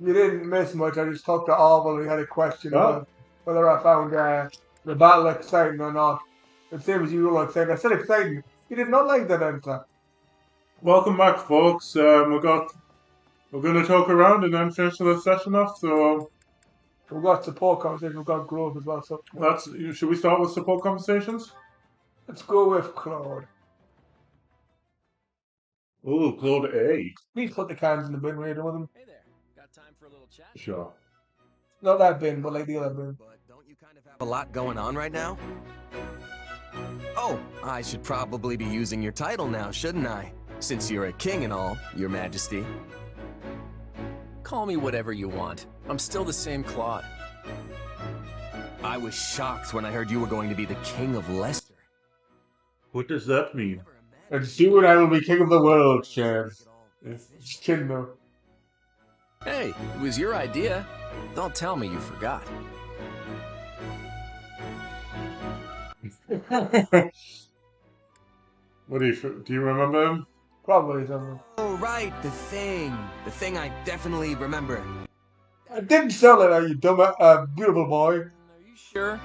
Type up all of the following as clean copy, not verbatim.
You didn't miss much. I just talked to Orville. He had a question Oh, about whether I found the battle exciting or not. The same as you like saying. I said exciting. He did not like that answer. welcome back, folks. We're going to talk around and then finish the session off. So We've got support conversation. We've got growth as well. So that's should we start with support conversations? let's go with Claude. Oh, Claude A. Please put the cans in the bin when you're done with them. Hey there, got time for a little chat? Sure. Not that bin, but like the other bin. But don't you kind of have a lot going on right now? Oh, I should probably be using your title now, shouldn't I? Since you're a king and all, your majesty. Call me whatever you want. I'm still the same Claude. I was shocked when I heard you were going to be the king of Leicester. What does that mean? And soon I will be king of the world, Chad. Just kidding though. Hey, it was your idea. Don't tell me you forgot. What do you remember him? Probably something. Oh, right, the thing. The thing I definitely remember. It didn't sound like that, you dumb, beautiful boy. Are you sure?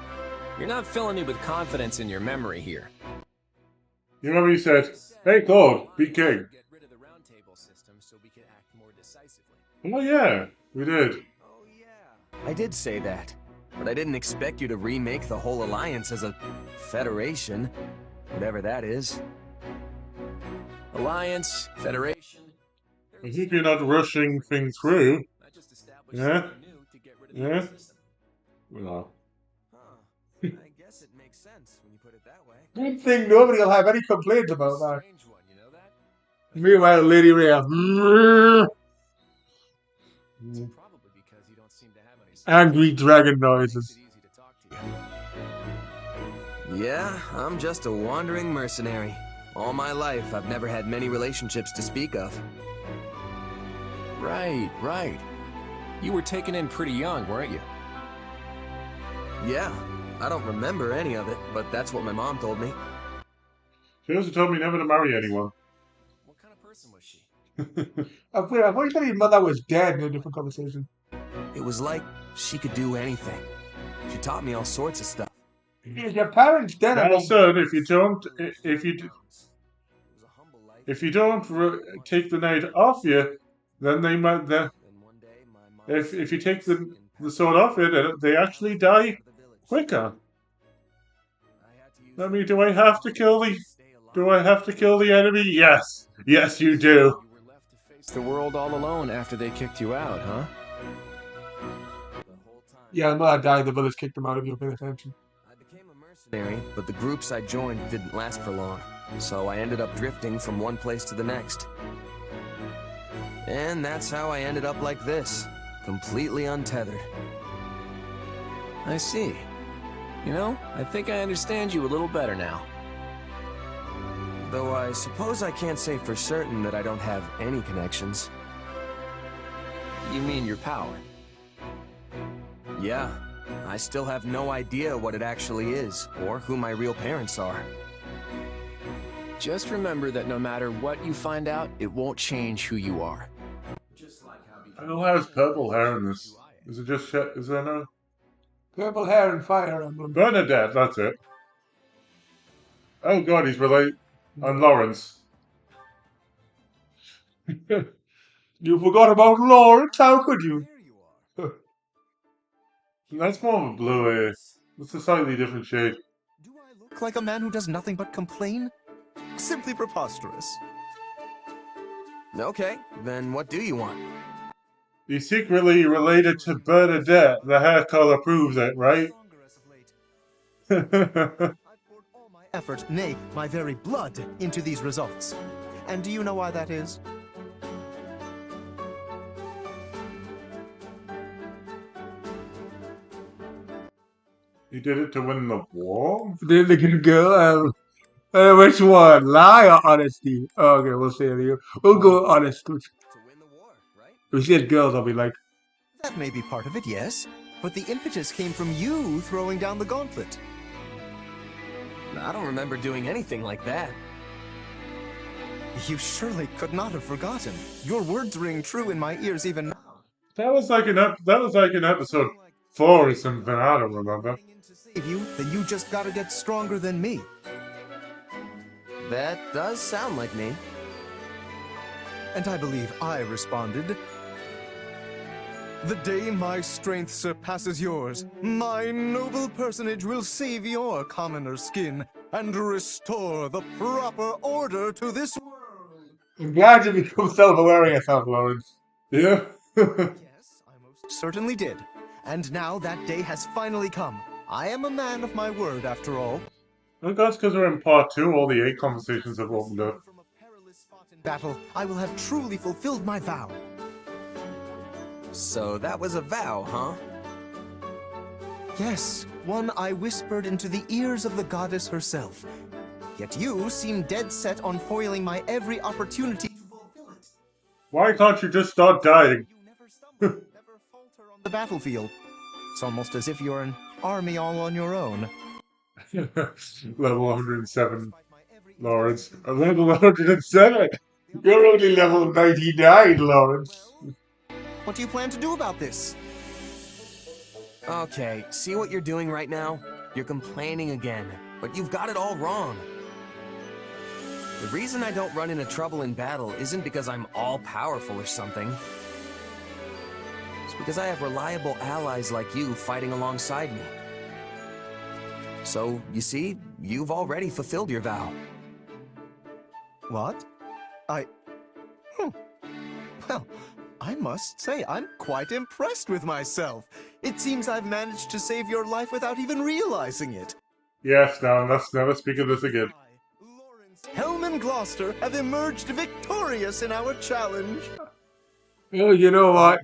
You're not filling me with confidence in your memory here. You remember he said, "Hey, Claude, be king." Get rid of the round table system so we can act more decisively. Oh yeah, we did. Oh yeah. I did say that, but I didn't expect you to remake the whole alliance as a federation, whatever that is. Alliance, federation. I hope you're not rushing things through. I just established Yeah? something new to get rid of the Yeah? old system. Well, Huh. I guess it makes sense when you put it that way. Good thing nobody will have any complaints about that. Strange one, you know that? Meanwhile, Lady Ray, It's probably because you don't seem to have any angry dragon noises. Makes it easy to talk to you. Yeah, I'm just a wandering mercenary. All my life, I've never had many relationships to speak of. Right. You were taken in pretty young, weren't you? Yeah, I don't remember any of it, but that's what my mom told me. she also told me never to marry anyone. What kind of person was she? I thought you said his mother was dead in a different conversation. It was like she could do anything. She taught me all sorts of stuff. Is your parents dead? Well, son, if you don't take the night off you, then they might. If you take the sword off you, then they actually die quicker. I mean, do I have to kill the enemy? Yes, you do. You were left to face the world all alone after they kicked you out, huh? Yeah, my mother died. The village kicked him out. If you don't pay attention. I became a mercenary, but the groups I joined didn't last for long, so I ended up drifting from one place to the next. And that's how I ended up like this, completely untethered. I see. You know, I think I understand you a little better now. Though I suppose I can't say for certain that I don't have any connections. You mean your power? Yeah, I still have no idea what it actually is, or who my real parents are. Just remember that no matter what you find out, it won't change who you are. Just like how Who has purple hair in this? Is it just shit? Is there no? Purple hair and Fire Emblem. Bernadette, that's it. Oh god, he's related. And Lawrence. You forgot about Lawrence? How could you? There you are. That's more of a blue hair. It's a slightly different shade. Do I look like a man who does nothing but complain? Simply preposterous. Okay, then what do you want? He's secretly related to Bernadette. The hair color proves it, right? I've poured all my effort, nay, my very blood, into these results. And do you know why that is? He did it to win the war? The good girl. Which one? Lie or honesty? Okay, we'll say it. We'll go honest. To win the war, right? If we said girls, I'll be like, That may be part of it, yes. But the impetus came from you throwing down the gauntlet. I don't remember doing anything like that. You surely could not have forgotten. Your words ring true in my ears even now. That was like an episode 4 or something. I don't remember. To save you, then you just gotta get stronger than me. That does sound like me. And I believe I responded. The day my strength surpasses yours, my noble personage will save your commoner skin and restore the proper order to this world. I'm glad you become self-aware of yourself, Lawrence. Yeah. Yes, I most certainly did. And now that day has finally come. I am a man of my word, after all. I think that's because we're in part 2. All the 8 conversations have opened up. From a perilous spot in battle, I will have truly fulfilled my vow. So that was a vow, huh? Yes, one I whispered into the ears of the goddess herself. Yet you seem dead set on foiling my every opportunity to fulfill it. Why can't you just start dying? You never stumble, never falter on the battlefield. It's almost as if you're an army all on your own. Level 107, Lawrence. Level 107? You're only level 99, Lawrence. What do you plan to do about this? Okay, see what you're doing right now? You're complaining again, but you've got it all wrong. The reason I don't run into trouble in battle isn't because I'm all-powerful or something. It's because I have reliable allies like you fighting alongside me. So, you see, you've already fulfilled your vow. What? Well, I must say, I'm quite impressed with myself. It seems I've managed to save your life without even realizing it. Yes, now let's never speak of this again. I, Lawrence, Helm and Gloucester have emerged victorious in our challenge. Oh, you know what?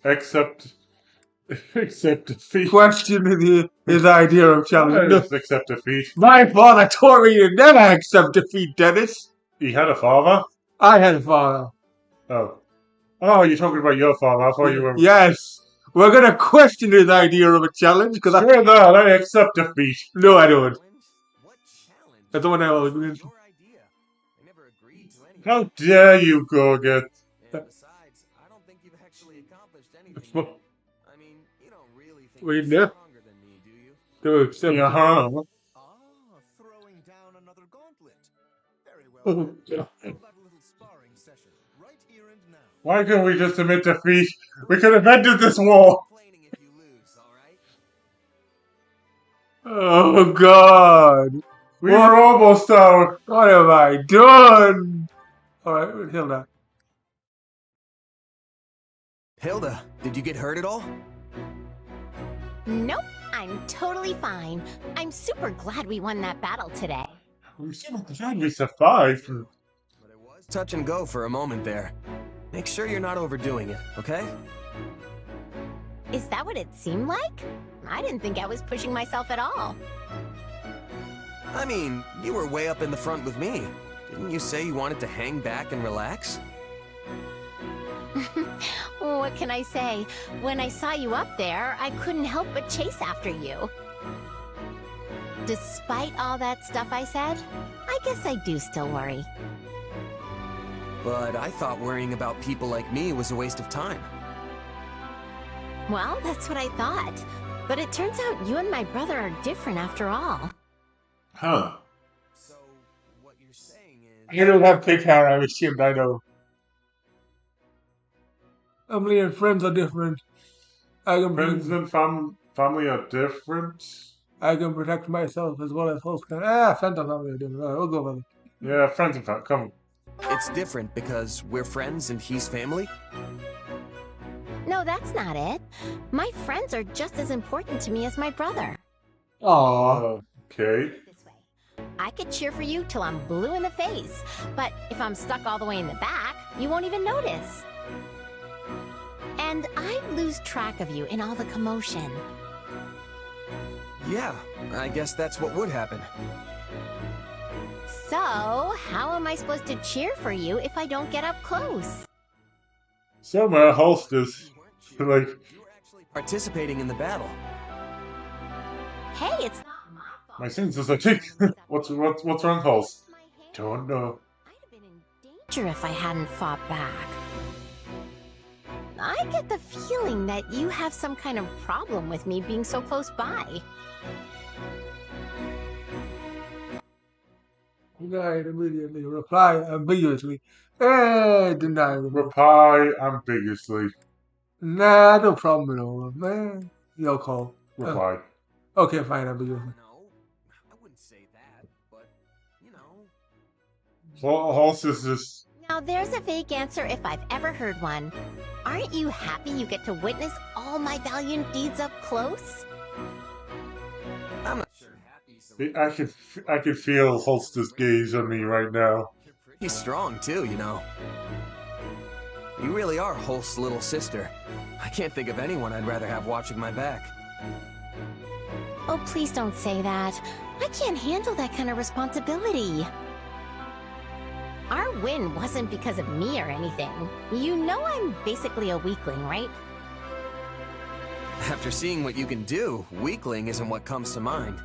Except defeat. Questioning his idea of challenge. Yes, except defeat. My father taught me to never accept defeat, Dennis. He had a father? I had a father. Oh. Oh, you're talking about your father. I thought you were... Yes. We're going to question his idea of a challenge, because I... Sure that, I accept defeat. No, I don't. What challenge? That's the one I always win. Your idea. I never agreed to anything. How dare you, Gorget? And besides, I don't think you've actually accomplished anything. I mean, you don't really think Wait, you're no. stronger than me, do you? To accept Uh-huh. Throwing down another gauntlet. Very well. Oh, Then. How about a little sparring session, right here and now? Why couldn't we just admit defeat? We could have ended this war. Complaining if you lose, all right? Oh, God. We were almost out. What have I done? Alright, Hilda. Hilda, did you get hurt at all? Nope, I'm totally fine. I'm super glad we won that battle today. We survived. But it was touch and go for a moment there. Make sure you're not overdoing it, okay? Is that what it seemed like? I didn't think I was pushing myself at all. I mean, you were way up in the front with me. Didn't you say you wanted to hang back and relax? What can I say? When I saw you up there, I couldn't help but chase after you. Despite all that stuff I said, I guess I do still worry. But I thought worrying about people like me was a waste of time. Well, that's what I thought. But it turns out you and my brother are different after all. Huh. So, what you're saying is... I don't have thick hair, I assumed, I know. Family and friends are different. Friends and family are different. I can protect myself as well as host can. Friends and family are different. We'll go with it. Yeah, friends and family. Come. It's different because we're friends and he's family? No, that's not it. My friends are just as important to me as my brother. Aww. Okay. This way. I could cheer for you till I'm blue in the face, but if I'm stuck all the way in the back, you won't even notice. And I'd lose track of you in all the commotion. Yeah, I guess that's what would happen. So, how am I supposed to cheer for you if I don't get up close? Somewhere holsters. You Like, were actually participating in the battle. Hey, it's not my fault. my senses are tick. What's wrong, Holst? My hand. Don't know. I'd have been in danger if I hadn't fought back. I get the feeling that you have some kind of problem with me being so close by. Denied immediately. Reply ambiguously. Denied. Reply ambiguously. Nah, no problem at all, man. Yo, call. Reply. Okay, fine, ambiguously. No, I wouldn't say that, but, you know. Horse is just... Now there's a vague answer if I've ever heard one. Aren't you happy you get to witness all my valiant deeds up close? I'm not sure happy. I could feel Holster's gaze on me right now. You're pretty strong too, you know. You really are Holst's little sister. I can't think of anyone I'd rather have watching my back. Oh, please don't say that. I can't handle that kind of responsibility. Our win wasn't because of me or anything. You know I'm basically a weakling, right? After seeing what you can do, weakling isn't what comes to mind.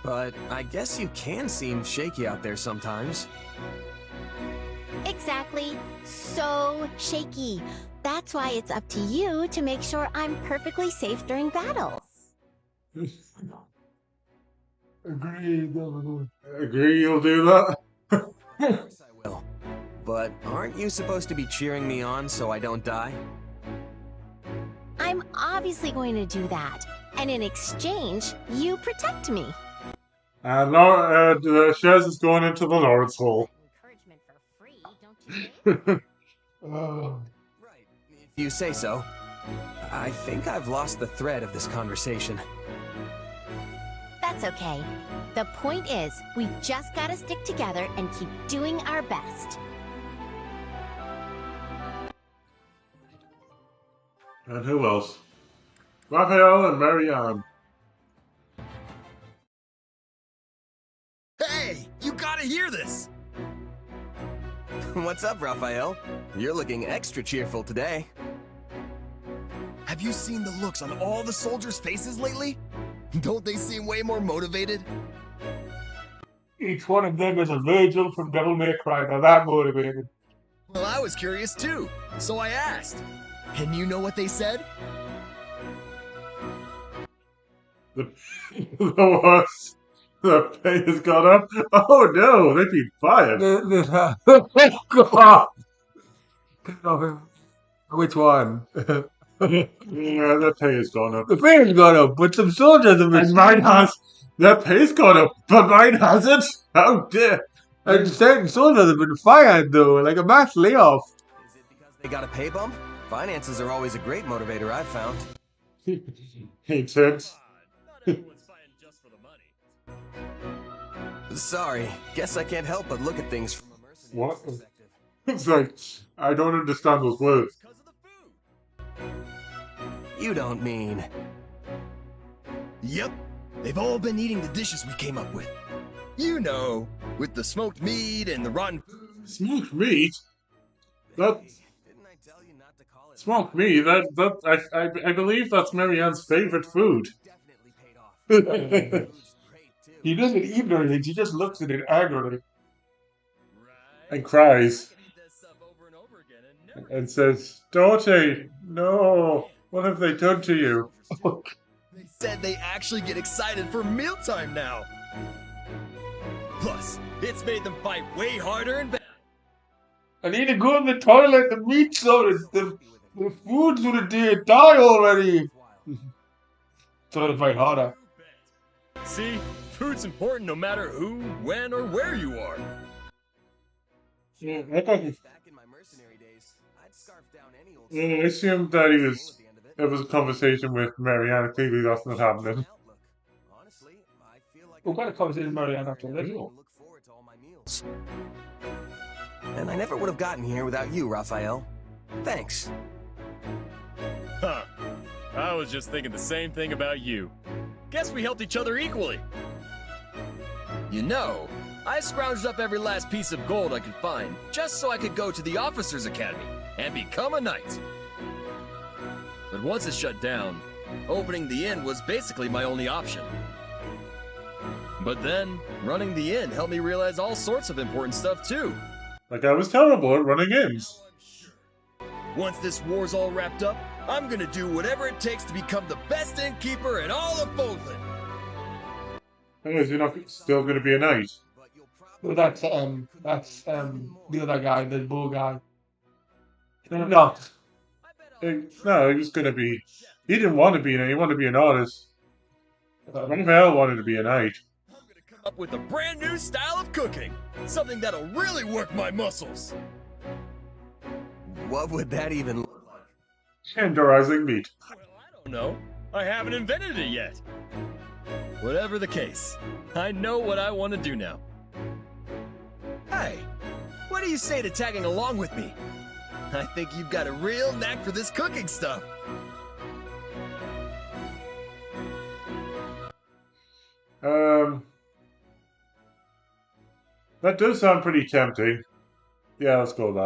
But I guess you can seem shaky out there sometimes. Exactly. So shaky. That's why it's up to you to make sure I'm perfectly safe during battles. Agreed. Agree you'll do that? Of course I will. But aren't you supposed to be cheering me on so I don't die? I'm obviously going to do that. And in exchange, you protect me. And Shez is going into the Lord's Hole. Encouragement for free, don't you think? Right, if you say so. I think I've lost the thread of this conversation. That's okay. The point is, we just gotta stick together and keep doing our best. And who else? Raphael and Marianne. Hey, you gotta hear this! What's up, Raphael? You're looking extra cheerful today. Have you seen the looks on all the soldiers' faces lately? Don't they seem way more motivated? Each one of them is a Virgil from Devil May Cry. Now that motivated. Well, I was curious too, so I asked. And you know what they said? The pay has gone up. Oh no, they'd be fired. God. Which one? Yeah, their pay has gone up. The pay has gone up, but some soldiers have been. And mine has. Their pay's gone up, but mine hasn't. How dare! And certain soldiers have been fired, though, like a mass layoff. Is it because they got a pay bump? Finances are always a great motivator, I've found. He said. Sorry, guess I can't help but look at things from a mercenary What? perspective. It's like, I don't understand those words. You don't mean... Yep, they've all been eating the dishes we came up with. You know, with the smoked meat and the rotten food. Smoked meat? That Didn't I tell you not to call it... smoked meat? I believe that's Marianne's favorite food. Definitely paid off. Food's great, too. He doesn't eat anything, he just looks at it angrily. And cries. I can eat this stuff over and over again and never And says, Dorothy, no, what have they done to you? They said they actually get excited for mealtime now. Plus, it's made them fight way harder and better. I need to go in the toilet, the meat's so the food's gonna die already. So they fight harder. See, food's important no matter who, when, or where you are. Yeah, I thought Back in my mercenary days, I'd scarf down any old... I assumed that he was. There was a conversation with Marianne. Clearly, that's not happening. Honestly, I feel like What kind of conversation Marianne after this? look forward to all my meals. And I never would have gotten here without you, Raphael. Thanks. Huh. I was just thinking the same thing about you. Guess we helped each other equally. You know, I scrounged up every last piece of gold I could find just so I could go to the Officers Academy and become a knight. But once it shut down, opening the inn was basically my only option. But then, running the inn helped me realize all sorts of important stuff too. Like I was terrible at running inns. Once this war's all wrapped up, I'm gonna do whatever it takes to become the best innkeeper in all of Foldland. Oh, is he not still going to be a knight? Well, that's the other guy, the bull guy. No. No, he was going to be. He didn't want to be a knight. He wanted to be an artist. Raphael wanted to be a knight. I'm gonna come up with a brand new style of cooking. Something that'll really work my muscles. What would that even look like? Tenderizing meat. Well, I don't know. I haven't invented it yet. Whatever the case, I know what I want to do now. Hey, what do you say to tagging along with me? I think you've got a real knack for this cooking stuff. That does sound pretty tempting. Yeah, let's go with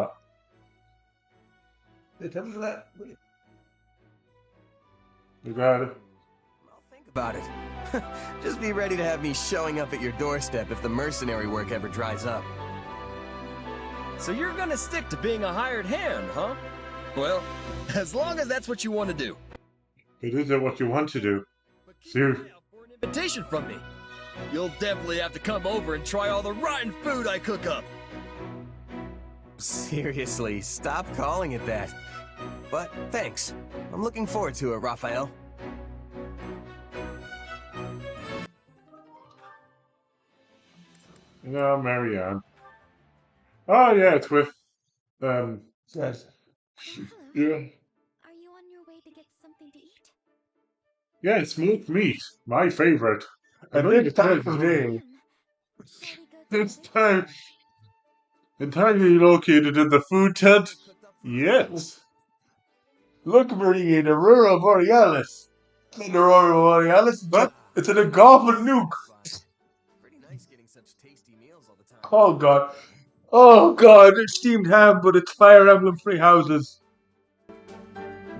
that. You got it. I'll think about it. Just be ready to have me showing up at your doorstep if the mercenary work ever dries up. So you're gonna stick to being a hired hand, huh? Well, as long as that's what you want to do. It isn't what you want to do. But keep See, an eye out for an invitation from me. You'll definitely have to come over and try all the rotten food I cook up. Seriously, stop calling it that. But thanks. I'm looking forward to it, Raphael. No, Marianne. Oh yeah, it's with Says. yeah. Are you on your way to get something to eat? Yeah, smoked meat. My favorite. And this time of day, This time entirely located in the food tent? Yes. look, Marie, in Aurora Borealis. In Aurora Borealis, but it's in a goblin nuke. Pretty nice getting such tasty meals all the time. Oh god. Oh god, it's steamed ham, but it's Fire Emblem Three Houses.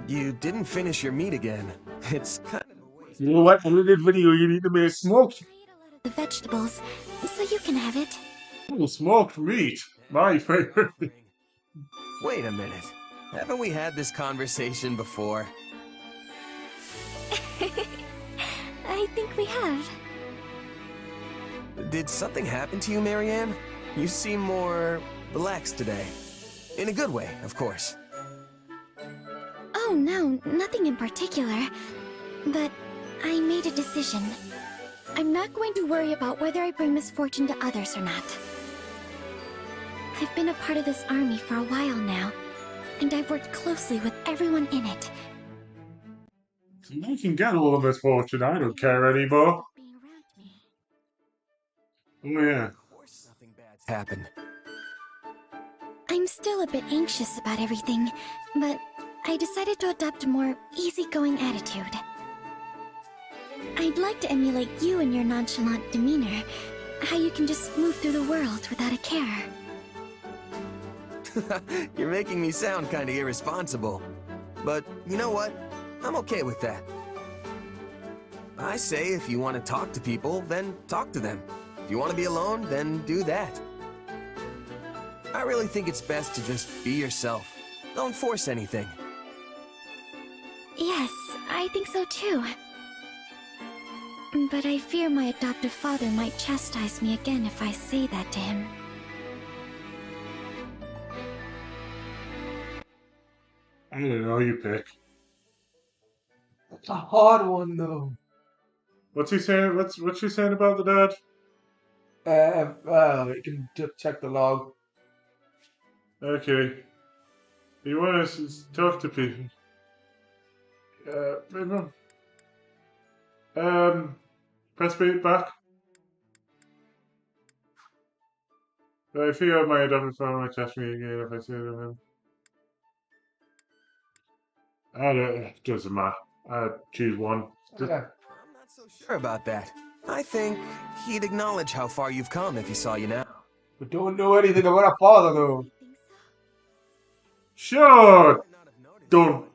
You didn't finish your meat again. It's kind of a waste. You know what? In this video, you need to make smoked. I ate a lot of the vegetables, so you can have it. Oh, smoked meat. My favorite. Wait a minute. Haven't we had this conversation before? I think we have. Did something happen to you, Marianne? You seem more relaxed today. In a good way, of course. Oh no, nothing in particular. But I made a decision. I'm not going to worry about whether I bring misfortune to others or not. I've been a part of this army for a while now, and I've worked closely with everyone in it. I can get all the misfortune. I don't care anymore. Being around me. Oh yeah. Of course nothing bad's happened. I'm still a bit anxious about everything, but I decided to adopt a more easygoing attitude. I'd like to emulate you and your nonchalant demeanor, how you can just move through the world without a care. You're making me sound kind of irresponsible. But you know what? I'm okay with that. I say if you want to talk to people, then talk to them. If you want to be alone, then do that. I really think it's best to just be yourself. Don't force anything. Yes, I think so too. But I fear my adoptive father might chastise me again if I say that to him. I don't know, you pick. It's a hard one, though. What's he saying? What's she saying about the dad? You can check the log. Okay. You want to talk to people? Press back. I feel my adopted father might test me again if I say to him. It doesn't matter. Choose one. Yeah. I'm not so sure about that. I think he'd acknowledge how far you've come if he saw you now. But don't know anything about our father, though. I think so. Sure. Don't.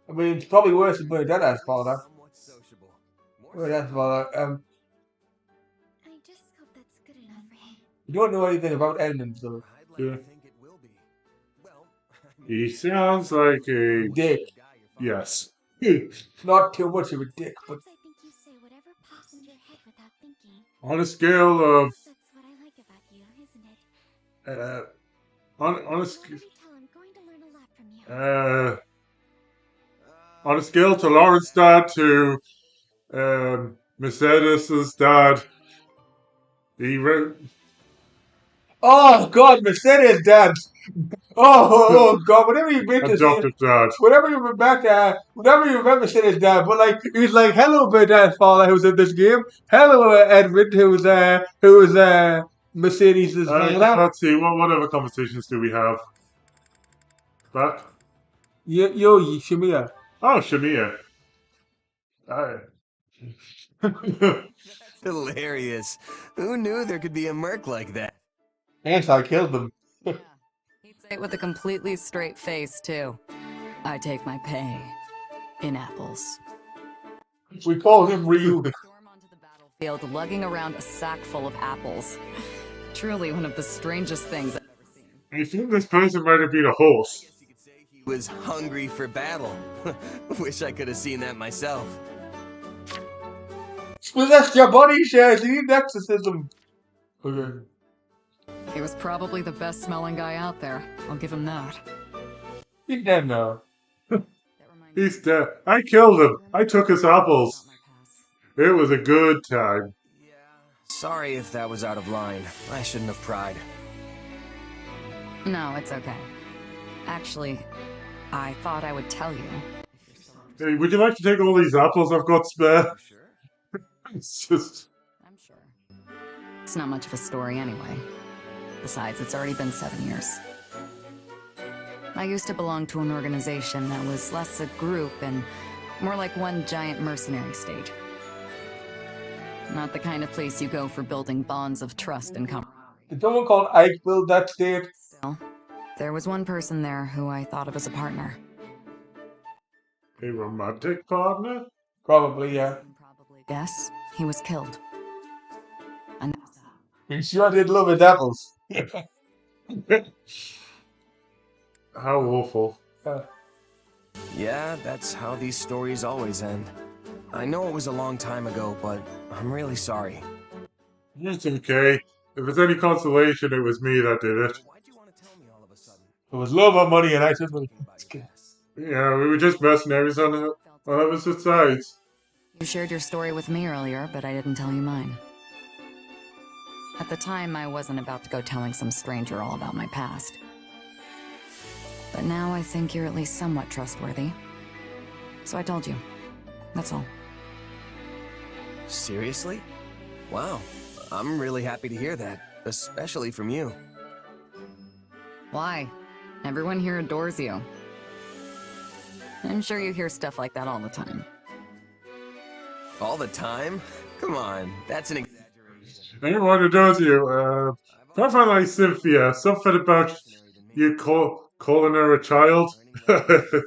I mean, it's probably worse than my dad's father. Somewhat sociable. My dad's father. I just hope that's good enough for him. You don't know anything about endings, though. I'd like Yeah. to think it will be. He sounds like a dick. yes. Not too much of a dick, but Sometimes I think you say whatever pops into your head without thinking. On a scale of That's what I like about you, isn't it? on a Whatever sc- you tell, I'm going to learn a lot from you. on a scale to Lauren's dad to Mercedes's dad, he wrote oh god, Mercedes dad. Oh god, whenever you make this, adopted dad. whenever you remember Mercedes dad, but like he's like, hello, my dad, father, who's in this game. Hello, Edmund, who's Mercedes' father. Let's see, what other conversations do we have? Back? Yo, Shamia. Oh, Shamia. Hilarious. Who knew there could be a merc like that? Yes, I killed them. Yeah. He'd say it with a completely straight face, too. I take my pay in apples. We call him Ryu. Storm onto the battlefield, lugging around a sack full of apples. Truly one of the strangest things I've ever seen. I think this person might have been a horse. You could say he was hungry for battle. Wish I could have seen that myself. Possessed your body shares. You need exorcism. Okay. He was probably the best smelling guy out there. I'll give him that. He's dead now. That reminds me He's dead. I killed him. I took his apples. about my past. It was a good time. Yeah. Sorry if that was out of line. I shouldn't have pried. No, it's okay. Actually, I thought I would tell you. Hey, would you like to take all these apples I've got spare? Sure. It's just... I'm sure. It's not much of a story anyway. Besides, it's already been 7 years. I used to belong to an organization that was less a group and more like one giant mercenary state. Not the kind of place you go for building bonds of trust and camaraderie. Did someone called Ike build that state? Still, there was one person there who I thought of as a partner. A romantic partner? Probably, yeah. You can probably guess he was killed. And that's that. He sure did love his apples. How awful. Yeah, that's how these stories always end. I know it was a long time ago, but I'm really sorry. It's okay. If it's any consolation, it was me that did it. Why'd you want to tell me all of a sudden? It was love or money, and I said money. Yeah, we were just mercenaries on opposite sides. You shared your story with me earlier, but I didn't tell you mine. At the time, I wasn't about to go telling some stranger all about my past. But now I think you're at least somewhat trustworthy. So I told you. That's all. Seriously? Wow. I'm really happy to hear that, especially from you. Why? Everyone here adores you. I'm sure you hear stuff like that all the time. All the time? Come on, that's an exaggeration. Anyone who knows you, I find like Cynthia, something about you calling her a child. Is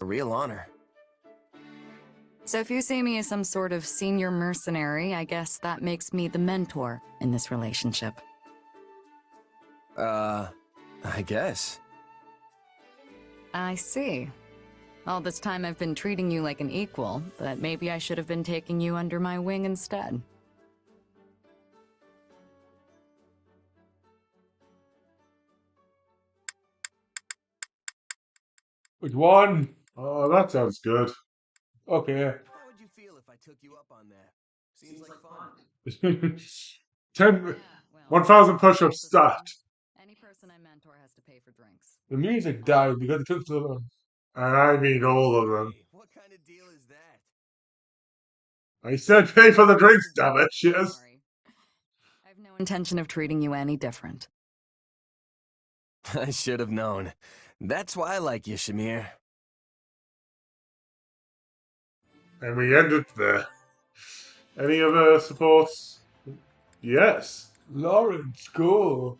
a real honor. So if you see me as some sort of senior mercenary, I guess that makes me the mentor in this relationship. I guess. I see. All this time I've been treating you like an equal, but maybe I should have been taking you under my wing instead. Which one? Oh, that sounds good. Okay. How would you feel if I took you up on that? Seems like fun. 1,000 push-ups start. Any person I mentor has to pay for drinks. The music died because it took so long. And I mean all of them. Hey, what kind of deal is that? I said pay for the drinks, damn it, shiz. Sorry. I have no intention of treating you any different. I should have known. That's why I like you, Shamir. And we ended there. Any other supports? Yes. Lawrence, go.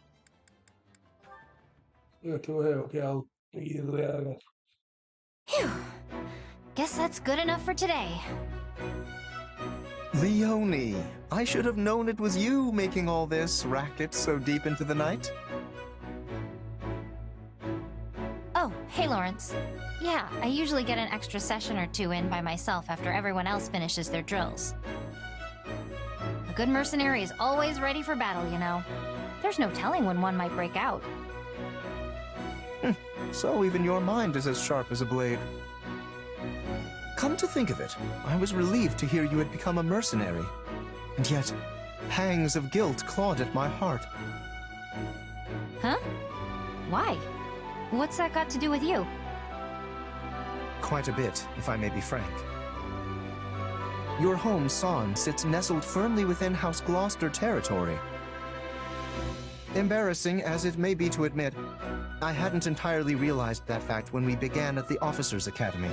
Okay, I'll Phew. Guess that's good enough for today. Leonie, I should have known it was you making all this racket so deep into the night. Hey, Lawrence. Yeah, I usually get an extra session or two in by myself after everyone else finishes their drills. A good mercenary is always ready for battle, you know. There's no telling when one might break out. So even your mind is as sharp as a blade. Come to think of it, I was relieved to hear you had become a mercenary. And yet, pangs of guilt clawed at my heart. Huh? Why? What's that got to do with you? Quite a bit, if I may be frank. Your home, Son, sits nestled firmly within House Gloucester territory. Embarrassing as it may be to admit, I hadn't entirely realized that fact when we began at the Officers' Academy.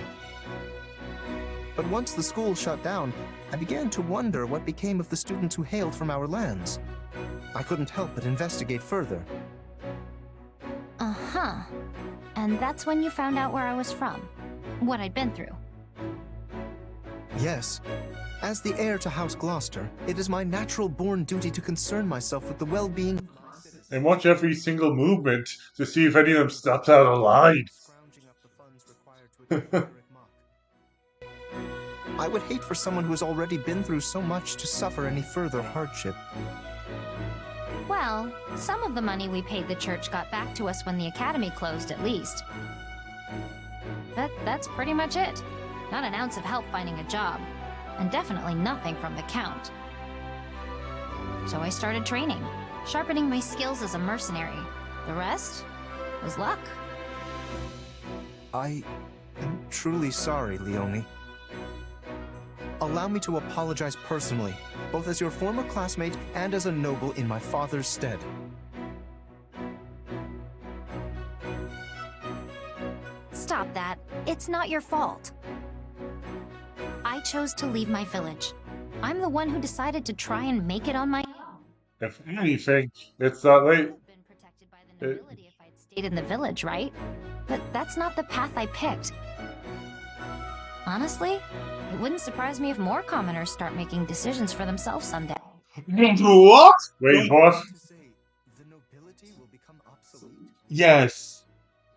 But once the school shut down, I began to wonder what became of the students who hailed from our lands. I couldn't help but investigate further. Uh-huh. And that's when you found out where I was from. What I'd been through. Yes. As the heir to House Gloucester, it is my natural-born duty to concern myself with the well-being And watch every single movement to see if any of them steps out of line. I would hate for someone who has already been through so much to suffer any further hardship. Well, some of the money we paid the church got back to us when the academy closed, at least. That's pretty much it. Not an ounce of help finding a job. And definitely nothing from the Count. So I started training, sharpening my skills as a mercenary. The rest was luck. I am truly sorry, Leonie. Allow me to apologize personally, both as your former classmate and as a noble in my father's stead. Stop that. It's not your fault. I chose to leave my village. I'm the one who decided to try and make it on my own. If anything, it's that way. Been protected by the nobility if I'd stayed in the village, right? But that's not the path I picked. Honestly, it wouldn't surprise me if more commoners start making decisions for themselves someday. What? Wait, what? The nobility will become obsolete. Yes.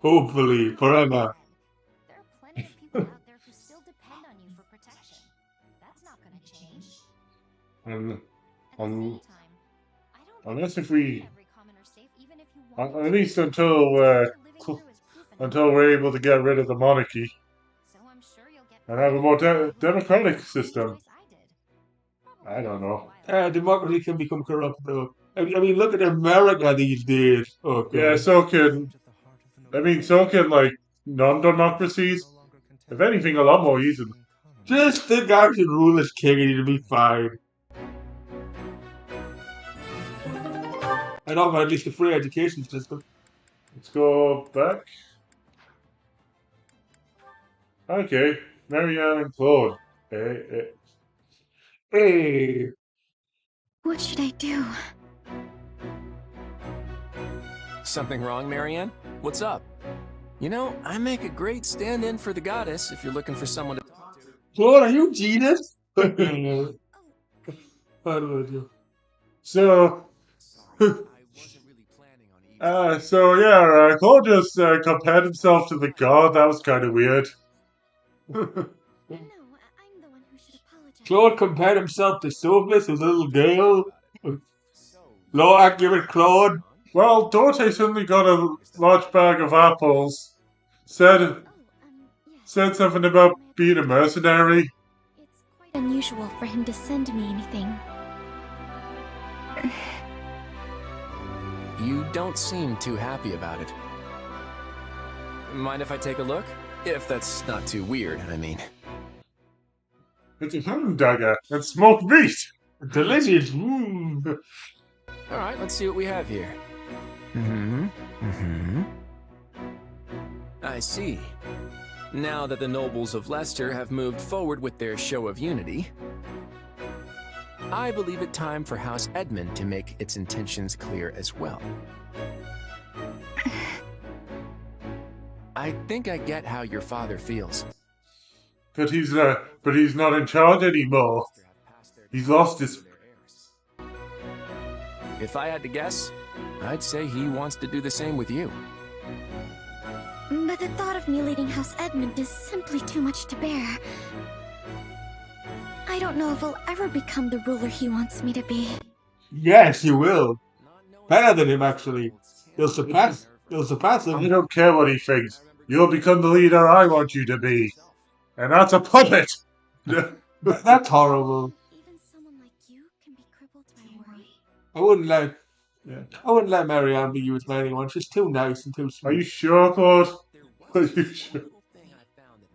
Hopefully, forever. There are plenty of people out there who still depend on you for protection. That's not going to change. And, At the same time, I don't unless think if we, every commoner safe, even if you want at least until we're able to get rid of the monarchy So I'm sure you'll get and have a more democratic the system. choice I did. I don't know. Democracy can become corrupt, though. I mean, look at America these days. Okay. Yeah, so can like non-democracies. If anything, a lot more easy. Just think I should rule as king and it'll be fine. And offer at least a free education system. Let's go back. Okay, Marianne and Claude. Hey. What should I do? Something wrong, Marianne? What's up? You know, I make a great stand-in for the goddess if you're looking for someone to talk to. Claude, are you genius? How do I do? So, Claude just compared himself to the god. That was kind of weird. No, I'm the one who should apologize. Claude compared himself to Sophus, his little girl. Low accurate Claude. Well, Dorte suddenly got a large bag of apples. Said Yes. something about being a mercenary. It's quite unusual for him to send me anything. You don't seem too happy about it. Mind if I take a look? If that's not too weird, I mean. It's a hunting dagger and smoked meat. Delicious. Alright, let's see what we have here. I see. Now that the nobles of Leicester have moved forward with their show of unity, I believe it time for House Edmund to make its intentions clear as well. I think I get how your father feels. But he's not in charge anymore. He's lost his. If I had to guess, I'd say he wants to do the same with you. But the thought of me leading House Edmund is simply too much to bear. I don't know if I'll ever become the ruler he wants me to be. Yes, you will. Better than him, actually. You'll surpass I him. don't care what he thinks. You'll become the leader I want you to be. And that's a puppet! That's horrible. Even someone like you can be crippled by worry. I wouldn't let Marianne be used by anyone. She's too nice and too Are you sweet. sure, Claude? Are you sure?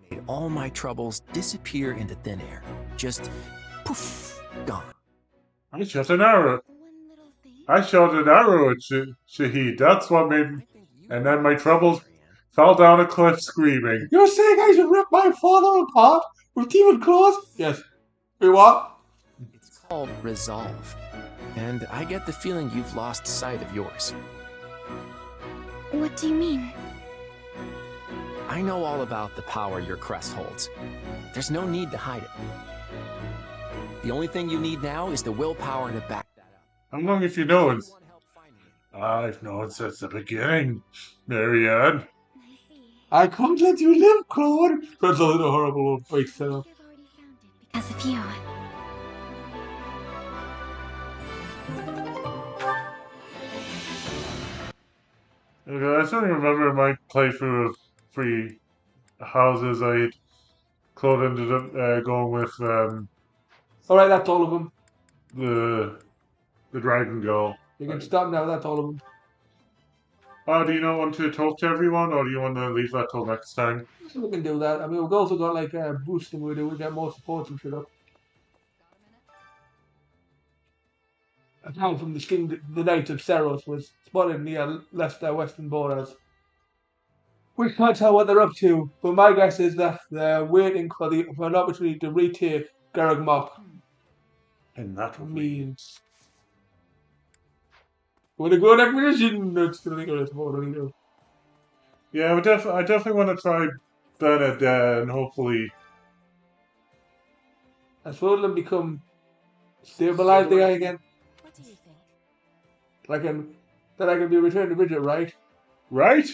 Made all my troubles disappear into thin air. Just poof, gone. I shot an arrow. One little thing. I shot an arrow at Shahid. That's what made me. And then my troubles fell down a cliff screaming. You're saying I should rip my father apart with demon claws? Yes. Wait, what? It's called resolve. And I get the feeling you've lost sight of yours. What do you mean? I know all about the power your crest holds. There's no need to hide it. The only thing you need now is the willpower to back that up. How long have you known? I've known since the beginning, Marianne. I see. I can't let you live, Claude. That's a little horrible old face I've there. already found it because of you. Okay, I still remember my playthrough of Three Houses. Claude ended up going with Alright, that's all of them. the dragon girl. You can stop now, that's all of them. Oh, do you not want to talk to everyone, or do you want to leave that till next time? So we can do that. I mean, we've also got like boosting we do. We get more support and shit up. A town from the Knights of Seros was spotted near Leicester western borders. We can't tell what they're up to, but my guess is that they're waiting for an opportunity to retake Garagmok. And that would Means when they go on acquisition, that's the thing of what do we do? Yeah, I definitely want to try Bernadette and hopefully. As Fodlan become stabilized the guy again, What do you think? that I can be returned to Bridget, right? Right?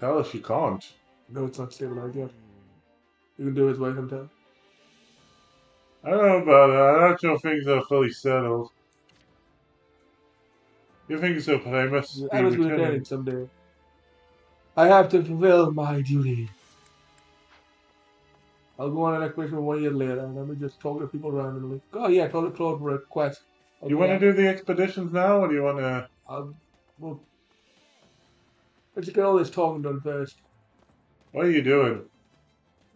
Tell us you can't. No, it's not stabilized yet. You can do his way sometime. I don't know about that. I don't know things are fully settled. You think so, but I must be I must be returning. returning someday. I have to fulfill my duty. I'll go on an expedition 1 year later and let me just talk to people randomly. Oh yeah, talk to Claude for a quest. You want to do the expeditions now, or do you want to? Well, let's just get all this talking done first. What are you doing?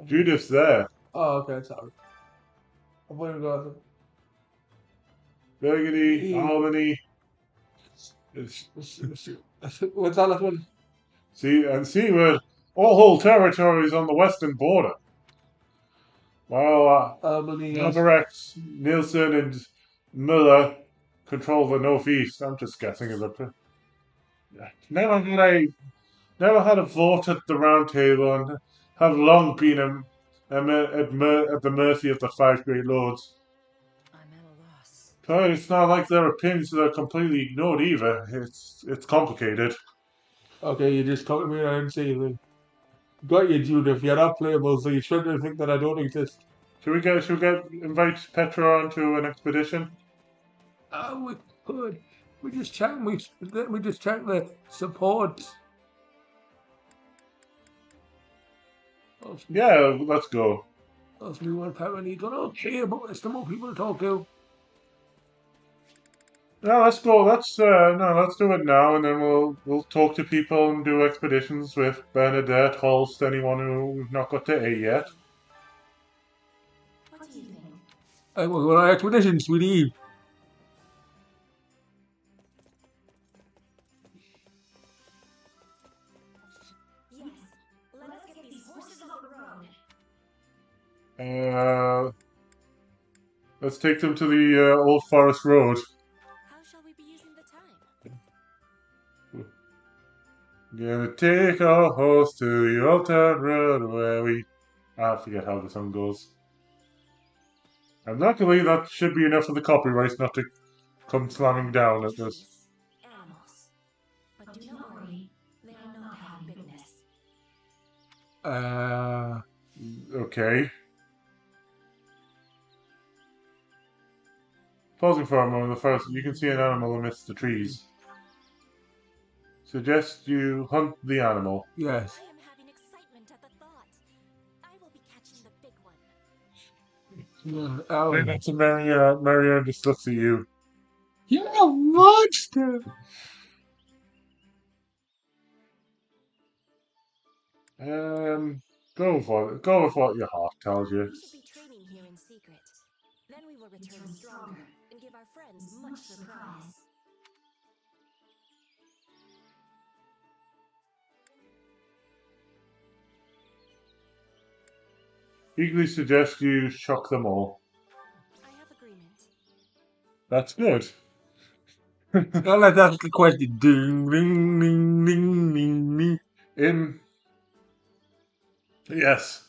Judith's there. Oh, okay, sorry. I'm going to go. Burgundy, Albany. What's that last one? Seaward, all whole territories on the western border. While Albany. Alvarex, Nielsen, and Miller control the northeast. I'm just guessing at the. Never had a vote at the round table, and have long been at the mercy of the five great lords. I'm at a loss. But it's not like their opinions are completely ignored either. It's complicated. Okay, you just talked to me and I didn't say anything. Got you, Judith. You're not playable, so you shouldn't think that I don't exist. Should we invite Petra onto an expedition? We could. We just check the support. Yeah, let's go. That's me one power and he's okay, but there's still more people to talk to. No, let's go. Let's do it now, and then we'll talk to people and do expeditions with Bernadette, Holst, anyone who we've not got to A yet. What do you think? We're going on expedition, sweetie. Yes. Let us get these horses off the road. Let's take them to the Old Forest Road. How shall we be using the time? Gonna take our horse to the old town road where we... I forget how the song goes. And luckily that should be enough of the copyright not to come slamming down at this. Animals. But do not worry, they are not having bigness. Okay. Pausing for a moment, the first you can see an animal amidst the trees. Suggest you hunt the animal. Yes. I am having excitement at the thought. I will be catching the big one. Hey, that's a Marianne just looks at you. You're a monster! Go with what your heart tells you. We should be training here in secret. Then we will return stronger and give our friends much surprise. Eagerly suggest you shock them all. I have agreement. That's good. Now let's ask the question. Ding, ding, ding, ding, ding, ding. Yes.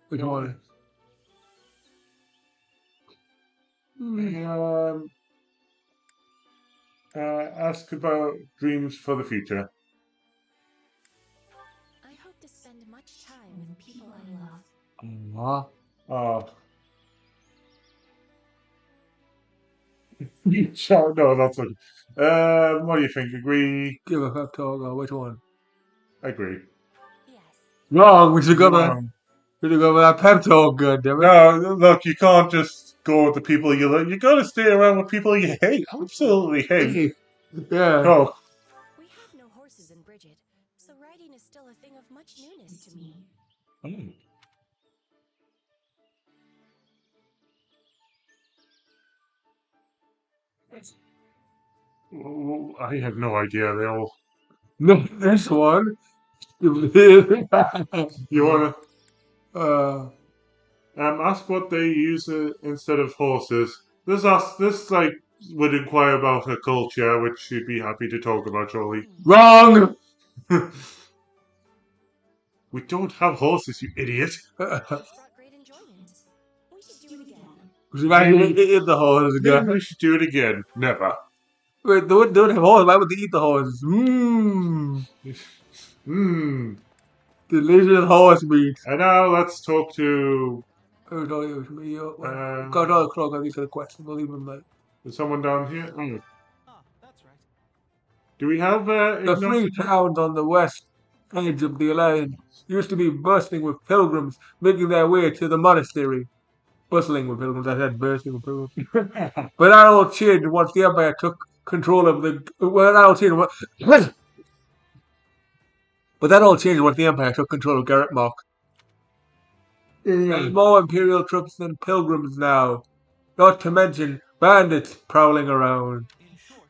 Which one? Ask about dreams for the future. I hope to spend much time with people I love. Huh? Sure, no, that's okay. What do you think? Agree? Give a pep talk or which one? Agree. Yes. Wrong. We should go Wrong. with that pep talk. Good, damn it. No, look, you can't just go with the people you like. You gotta stay around with people you hate. Absolutely hate. Yeah. Go. We have no horses in Bridget, so riding is still a thing of much newness to me. I have no idea. They all. No, this one. You wanna uh, ask what they use instead of horses? This like would inquire about her culture, which she'd be happy to talk about shortly. wrong. We don't have horses, you idiot. It's brought great enjoyment. We should do it again. Why eat the horse Maybe again? we should do it again. Never. Wait, they don't have horse. Why would they eat the horses? Mmm. Delicious horse meat. And now let's talk to. Oh, no, it was me. Got another clock on these other questions. We'll leave them there. Is someone down here? That's right. Do we have The three towns on the west edge of the Alliance used to be bursting with pilgrims making their way to the monastery. Bustling with pilgrims, I said bursting with pilgrims. But that all changed once the Empire took control of the. Well, that all changed. But that all changed once the Empire took control of Garrett Mock. There's more Imperial troops than pilgrims now. Not to mention bandits prowling around. In short,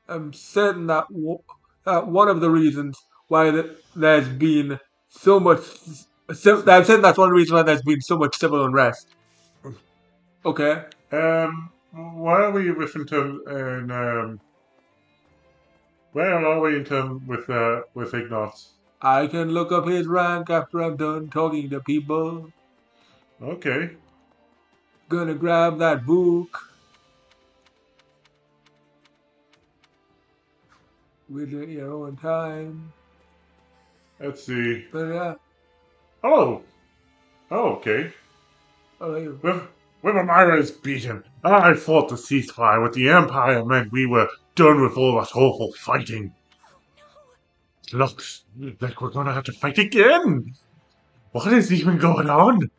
I'm certain that one of the reasons why there's been so much. I'm certain that's one reason why there's been so much civil unrest. Okay. why are we with where are we in term with Ignatz? I can look up his rank after I'm done talking to people. Okay. Gonna grab that book. With your own time. Let's see. But yeah. Oh, okay. Oh, With Amira is beaten, I thought the ceasefire with the Empire meant we were done with all that awful fighting. Looks like we're gonna have to fight again. What is even going on?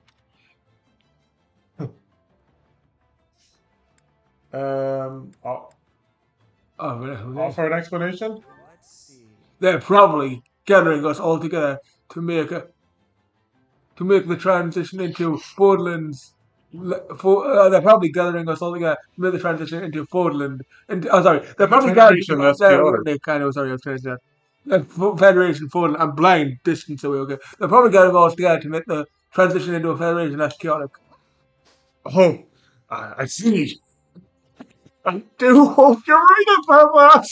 Offer an explanation? Let's see. they're probably gathering us all together to make the transition into Fordland's. They're probably gathering us all together to make the transition into Fordland. They're probably gathering Federation, that's chaotic. kind of. Sorry, I was trying to say that. Federation Fordland. I'm blind distance away. Okay, they're probably gathering us together to make the transition into a federation that's chaotic. Oh, I see. I do hope you're right about that.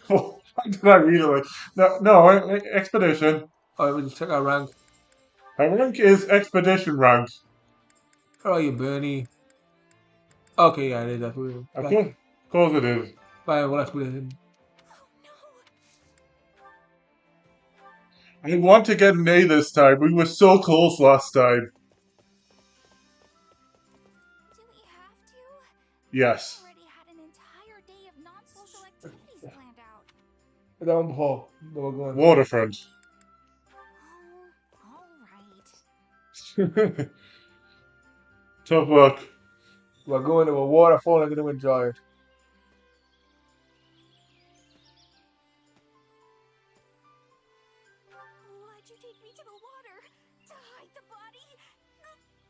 Why did I read it like no, expedition. Oh, let me just check our rank. Our rank is expedition rank. How are you, Bernie? Okay, yeah, it is. That's weird. Of course it is. Fine, well, that's weird. I want to get an A this time. We were so close last time. Do we have to? Yes. We already had an entire day of non-social activities planned out. That one before. They were going. Waterfront. Oh, alright. Tough luck. We're going to a waterfall. I'm going to enjoy it. Why'd you take me to the water? To hide the body?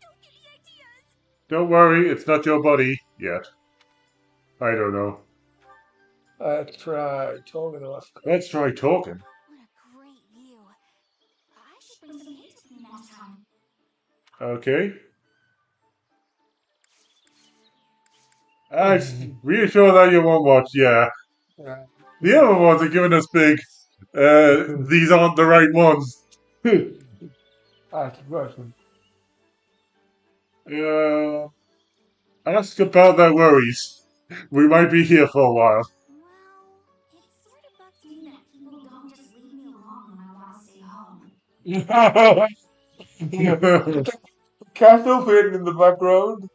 Don't give me ideas! Don't worry, it's not your buddy yet. I don't know. Let's try talking to us. Let's try talking. What a great view. I should bring some paints with me next time. Okay. Reassure that you won't watch, yeah. Yeah. The other ones are giving us big, these aren't the right ones. That's the question. Ask about their worries. We might be here for a while. Well, it sort of bugs me that people don't just leave me alone when I want to stay home. Castle fading in the background.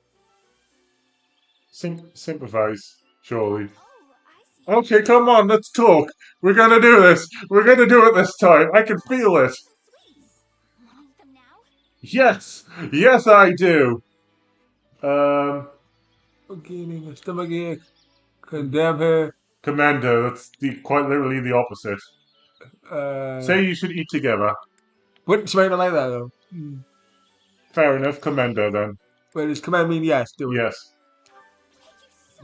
Sympathize, surely. Oh, I see. Okay, come on, let's talk. We're gonna do this. We're gonna do it this time. I can feel it. Some sweets. Want to eat them now? Yes, yes, I do. Gaining a stomachache. Condemn her. Commander, that's quite literally the opposite. Say you should eat together. Wouldn't smell like that though. Fair enough, Commander then. Well, does command mean yes? Do it. Yes.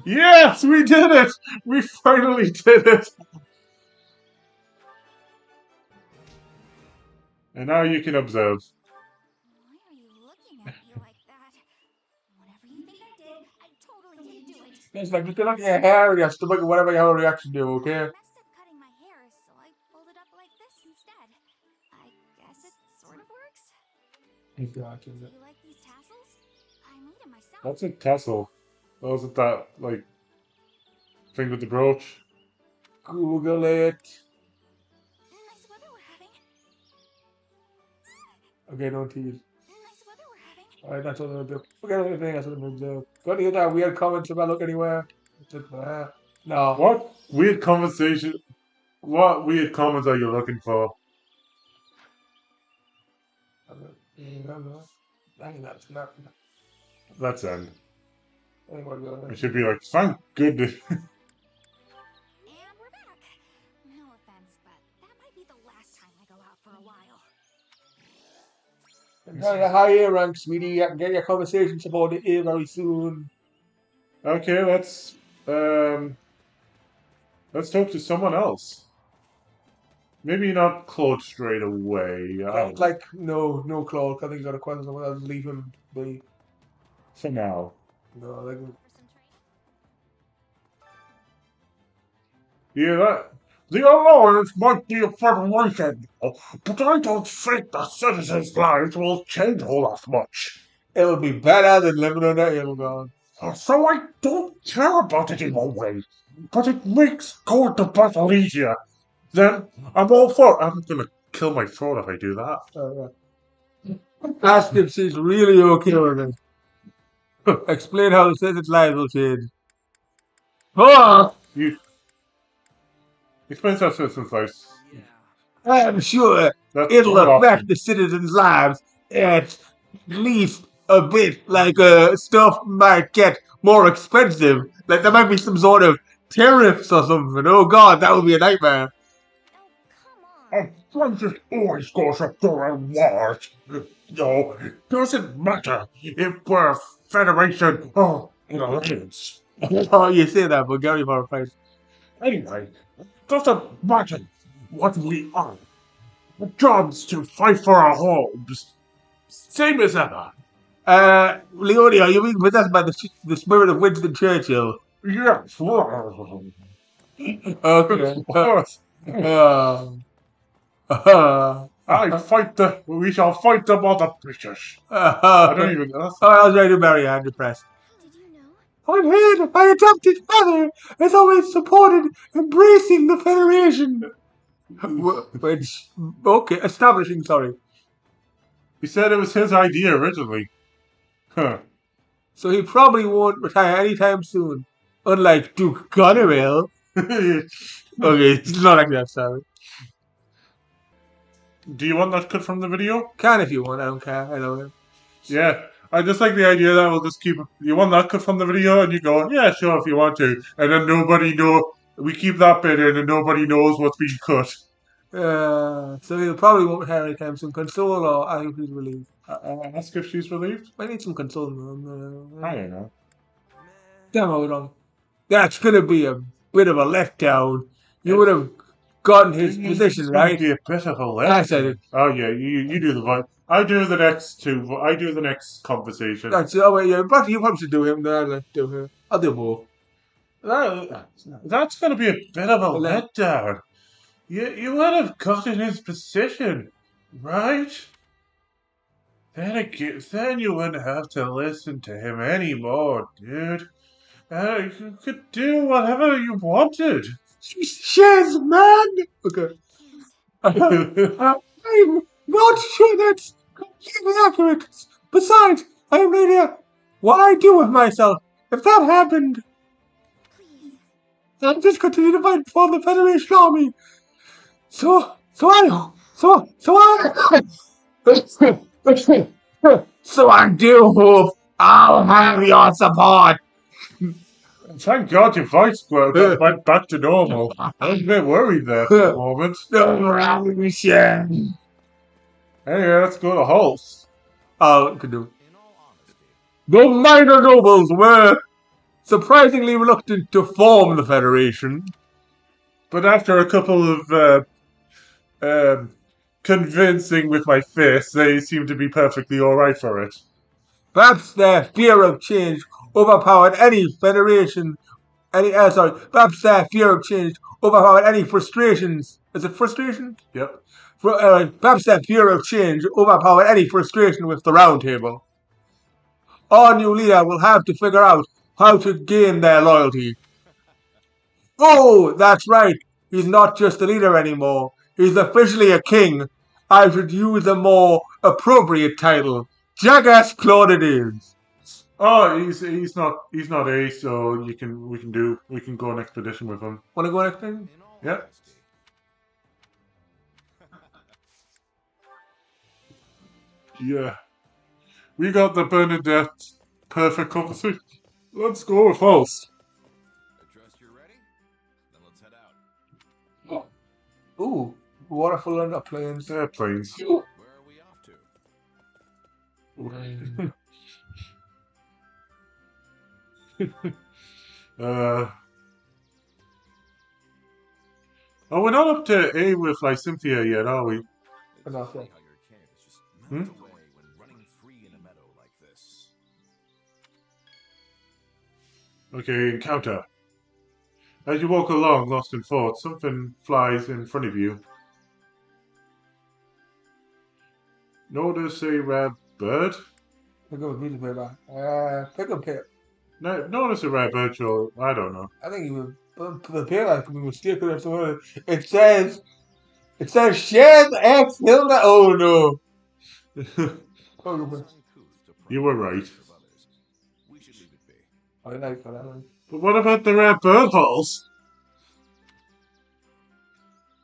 Yes, we did it! We finally did it! And now you can observe. Why are you looking at me like that? Whatever you think I did, I totally didn't do it. It's like just look at your hair and your stomach and whatever your reaction do, okay? I messed up cutting my hair, so I pulled it up like this instead. I guess it sort of works. Do you like these tassels? I made them myself. That's a tassel. Wasn't that, like, thing with the brooch? Google it. Nice weather we're having. Okay, don't tease. Nice weather we're having. Alright, that's what I'm gonna do. Forget everything else I'm gonna do. Got any of that weird comments about look anywhere? No. What weird conversation? What weird comments are you looking for? That's not. That's end. Anyway, It should be like, thank goodness. And we're back. No offense, but that might be the last time I go out for a while. Got a high A rank, sweetie. I can get your conversation supported here very soon. Okay, let's talk to someone else. Maybe not Claude straight away. Like, no Claude. I think he's got a question. I'll leave him be. For now. No, like. Yeah, the Alliance might be a federation, but I don't think the citizens' lives will change all that much. It'll be better than living on that hill, God. So I don't care about it in a way, but it makes going to battle easier. Then I'm all for it. I'm gonna kill my throat if I do that. Ask if she's really okay with it. Explain how the citizens' lives will change. Oh! You explain how citizens' lives. I'm sure it'll affect the citizens' lives at least a bit. Like, stuff might get more expensive. Like, there might be some sort of tariffs or something. Oh god, that would be a nightmare. Oh, come on. Just always goes up during wars. No, it doesn't matter if we're a federation or an alliance. Oh, you say that, but Gary for a price. Anyway, it doesn't matter what we are. The job's to fight for our homes. Same as ever. Leonie, are you being possessed by the spirit of Winston Churchill? Yes. Okay. We shall fight them on the British. I don't even know. Oh, I was ready to marry. I'm depressed. Did you know? I'm heard my adopted father has always supported embracing the Federation. Which, okay, establishing, sorry. He said it was his idea originally. Huh. So he probably won't retire anytime soon. Unlike Duke Gunnerville. Okay, it's not like that, sorry. Do you want that cut from the video? Can if you want, I don't care, I know him. Yeah. I just like the idea that we'll just keep. You want that cut from the video, and you go, yeah, sure, if you want to, and then nobody know. We keep that bit in, and nobody knows what's being cut. So he probably won't retire anytime soon. Console or I think he's relieved. Ask if she's relieved. I need some console. I don't know. Damn, hold on. That's gonna be a bit of a letdown. You would have gotten his position, right? It's gonna be a bit of a letdown. I said it. Oh yeah, you do the voice. I do the next two. I do the next conversation. That's it. Oh wait, yeah, but you probably should do him. Then I'll do her. I'll do both. That's gonna be a bit of a letdown. You would have gotten his position, right? Then you wouldn't have to listen to him anymore, dude. You could do whatever you wanted. Shiz, man. Okay. I'm not sure that's completely accurate. Besides, I have no idea what I do with myself if that happened. I'll just continue to fight for the Federation Army. So I do hope I'll have your support. Thank God your voice went back to normal. I was a bit worried there for a moment. Anyway, let's go to Hulse. Could do. The minor nobles were surprisingly reluctant to form the Federation. But after a couple of convincing with my fists, they seem to be perfectly alright for it. Perhaps their fear of change overpowered any Federation. Perhaps their fear of change overpowered any frustrations. Is it frustration? Yep. Perhaps their fear of change overpowered any frustration with the Round Table. Our new leader will have to figure out how to gain their loyalty. Oh, that's right. He's not just a leader anymore. He's officially a king. I should use a more appropriate title. Jackass Claude it is. Oh, he's not Ace, so we can go on expedition with him. Wanna go on expedition? Yeah. Yeah. We got the Bernadette perfect conversation. Let's go with Hulse. Trust you're ready? Then let's head out. Ooh, waterfall and planes. Airplanes. Where are we off to? Oh, we're not up to A with Lysynthia yet, are we? Hmm? Okay, encounter. As you walk along, lost in thought, something flies in front of you. Notice a rare bird? Pick up a piece of paper. Pick up here. No, notice a rare bird, or I don't know. I think you the paper could be mistaken or something. It says Shed X Hilda. Oh no. You were right. I like that. But what about the rare bird holes?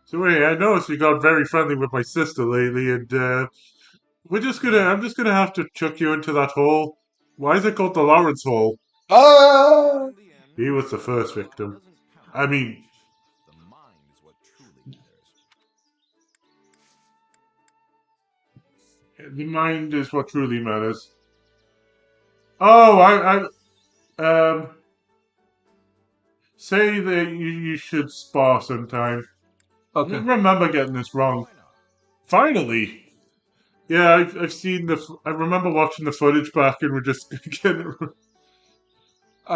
So wait, I noticed you got very friendly with my sister lately, and I'm just gonna have to chuck you into that hole. Why is it called the Lawrence hole? He was the first victim. I mean, the mind is what truly matters. Oh, say that you should spar sometime. Okay. I remember getting this wrong. Finally! Yeah, I've seen I remember watching the footage back and we're just getting it wrong.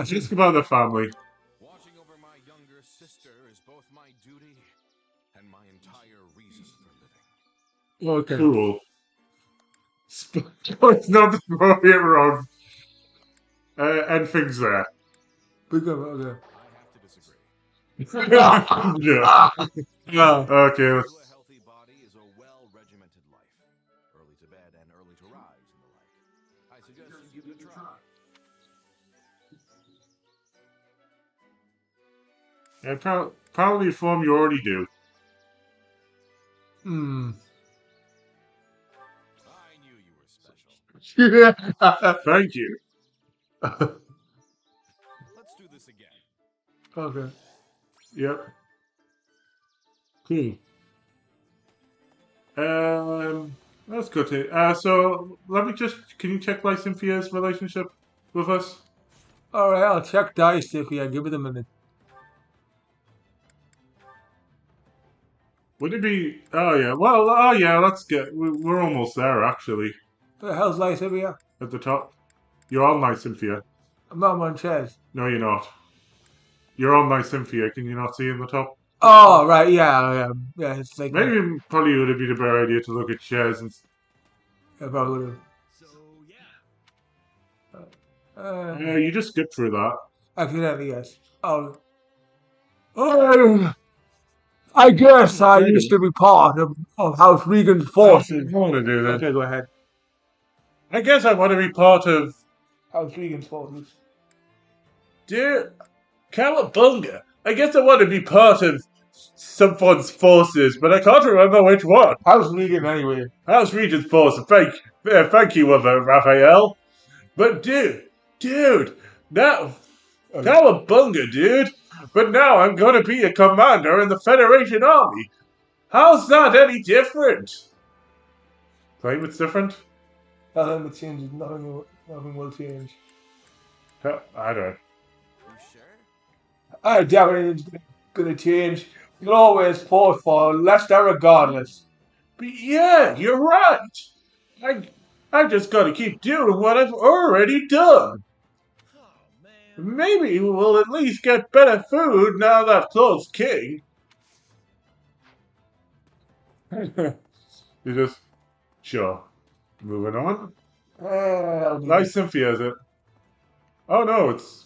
Just about the family. Watching over my younger sister is both my duty and my entire reason for living. Okay. Cool. It's not spelling it wrong. And things there. Pick up, okay. I have to disagree. Yeah. Yeah. Okay. A Let's, healthy body is a well-regimented life. Early to bed and early to rise and the like. I suggest you give it a try. yeah, probably a form you already do. Hmm. I knew you were special. Yeah. Thank you. Let's do this again. Okay. Yep. Cool. Let's go to. So let me just. Can you check Lysimphia's relationship with us? All right, I'll check dice if you give it a minute. Would it be? Oh yeah. Well. Oh yeah. Let's get. We're almost there actually. Who the hell's Lysivia? At the top. You're on Lysymphia. I'm not on chess. No, you're not. You're on Lysymphia. Can you not see in the top? Oh, right, yeah. It's like Maybe probably would have been a better idea to look at shares and. I probably would So, yeah. have. You just skip through that. Accidentally, yes. I guess I used to be part of House Regan's forces. I want to do that. Okay, go ahead. I guess I want to be part of. House Regan's forces. Dear Cowabunga, I guess I want to be part of someone's forces, but I can't remember which one. House Regan, anyway. House Regent's forces. Thank you, Raphael. But dude, now, Cowabunga, dude. But now I'm going to be a commander in the Federation Army. How's that any different? Claim it's different? Nothing will change. Nothing will change. I don't know. You sure? I doubt anything's gonna change. You'll always fought for Leicester regardless. But yeah, you're right. I just got to keep doing what I've already done. Oh, man. Maybe we'll at least get better food now that Claude's king. You just... Sure. Moving on. Nice Cynthia, is it? Oh no, it's...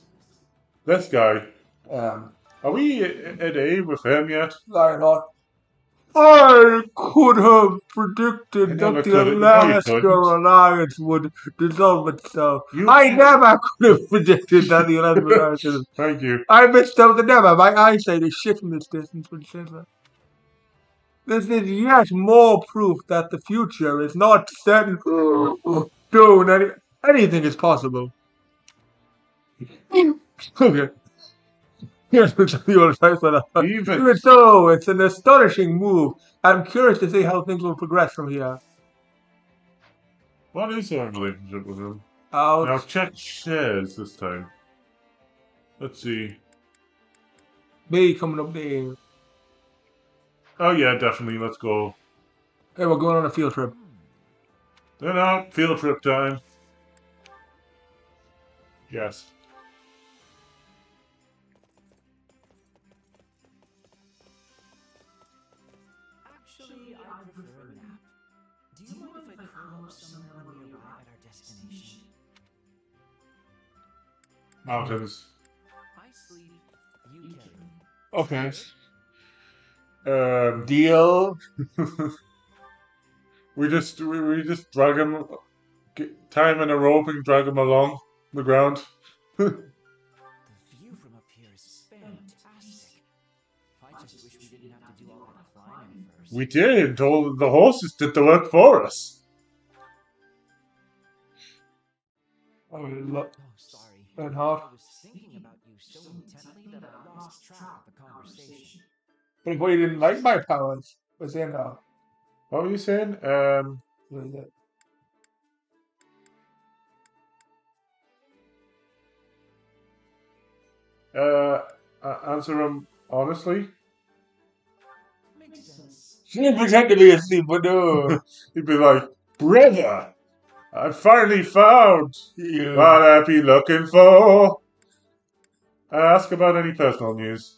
this guy. Are we at A with him yet? Lionheart. I could have predicted that the Alaska Alliance would dissolve itself. I never could have predicted that the Alaska Alliance would. Thank you. I missed out the never. My eyesight is shit from this distance. This is yet more proof that the future is not certain. Dude, anything is possible. Okay. Here's what you want to try for that. Even so, it's an astonishing move. I'm curious to see how things will progress from here. What is our relationship with him? Ouch. Now check shares this time. Let's see. Me coming up there. Oh yeah, definitely. Let's go. Hey, we're going on a field trip. They're not field trip time. Yes. Actually, I prefer a nap. Do you mind if I curl up somewhere when we arrive at our destination? Mountains. I sleep, you carry me. Okay. Deal. we just drag him, tie him in a rope and drag him along the ground. The view from up here is fantastic. I just wish we didn't have to do all that climbing first. We did. The horses did the work for us. Oh, sorry. Bernhard. I was thinking about you so intently that I lost track of the conversation. But what, you didn't like my powers? What's in now? What were you saying? What is it? Answer him honestly. Makes sense. She didn't pretend to be asleep, but no. He'd be like, brother, I finally found what I've been looking for. Ask about any personal news.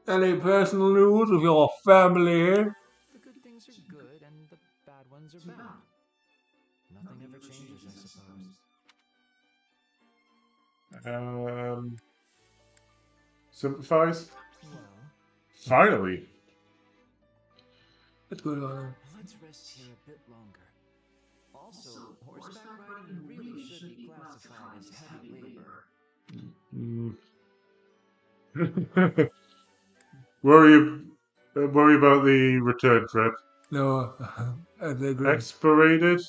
Any personal news of your family? The good things are good and the bad ones are bad. Nothing ever changes, I suppose. Sympathize? Well, Finally. What's going on? Let's rest here a bit longer. Also, horseback riding really should be classified as heavy labor. Worry about the return trip. No, I agree. Expirated?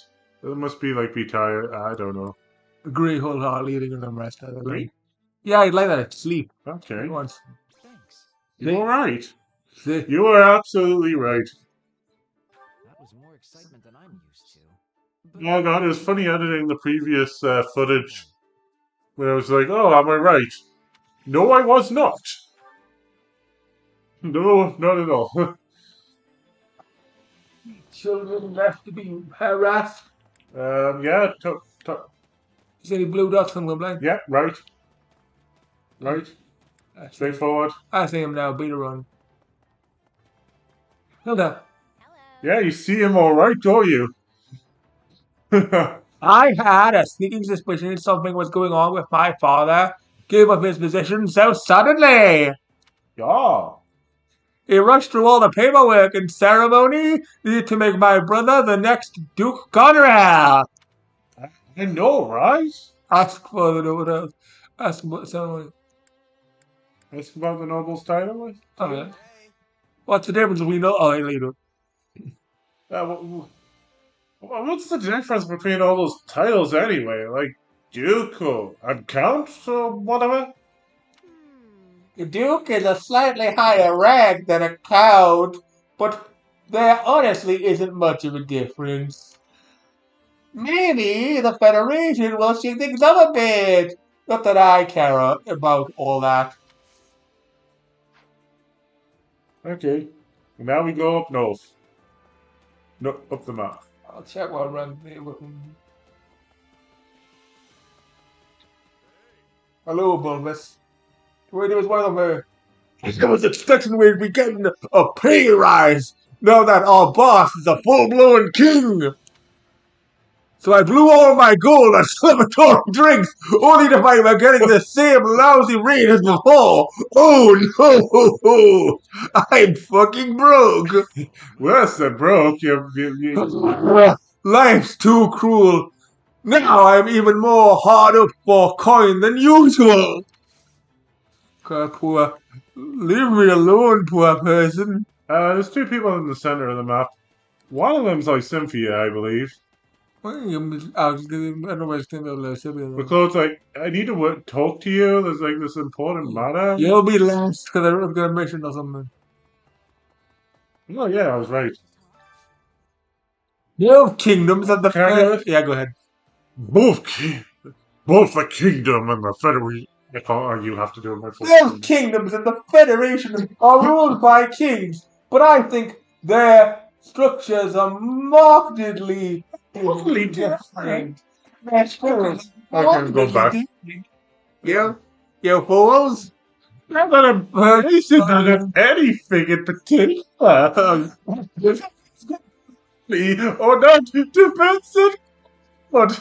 It must be like be tired. I don't know. Agree wholeheartedly. Eating and rest. Agree? Yeah, I'd like that. Sleep. Okay. Once. Thanks. You're right. See? You are absolutely right. That was more excitement than I'm used to. Oh god, it was funny editing the previous footage where I was like, oh, am I right? No, I was not. No, not at all. Children left to be harassed. Yeah, Is any blue dots on one blind? yeah, right. Right. Straightforward. I see him now. Beat a run. Hilda. Yeah, you see him all right, don't you? I had a sneaking suspicion something was going on with my father. Gave up his position so suddenly. Yeah. He rushed through all the paperwork and ceremony needed to make my brother the next Duke Conrad. I know, right? Ask for the noble. Ask about the ceremony. Ask about the noble's title? Oh, yeah. What's the difference between later? What's the difference between all those titles anyway? Like Duke and Count or whatever? The Duke is a slightly higher rank than a Count, but there honestly isn't much of a difference. Maybe the Federation will shake things up a bit. Not that I care about all that. Okay. Now we go up north. No, up the map. I'll check what around there. Hello, Bulbous. Where was one of her? I was expecting we'd be getting a pay rise now that our boss is a full-blown king. So I blew all my gold on celebratory drinks, only to find we're getting the same lousy rate as before. Oh no! I'm fucking broke. Worse than broke. Life's too cruel. Now I'm even more hard up for coin than usual. Poor. Leave me alone, poor person. There's two people in the center of the map. One of them's like Cynthia, I believe. Because like I need to talk to you. There's like this important matter. You'll be last because I'm gonna mission or something. Oh yeah, I was right. Both kingdoms and the Federation. Yeah, go ahead. Both the kingdom and the Federation. You have to do it my full Both kingdoms and the Federation are ruled by kings, but I think their structures are markedly different. Their structures I can go back. You fools. Not that I'm praising of anything in particular. Or not defensive. But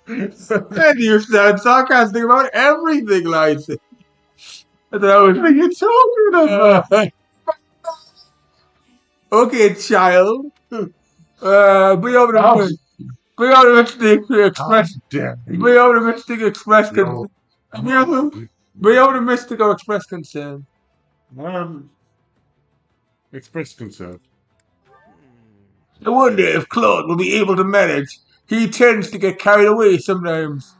And you sound sarcastic about everything, Lysa. What are you talking about? Okay, child. Be over to Mystic Express. Be over to Mystic Express. Be over to Mystic or Express concern. Express concern. I wonder if Claude will be able to manage. He tends to get carried away sometimes.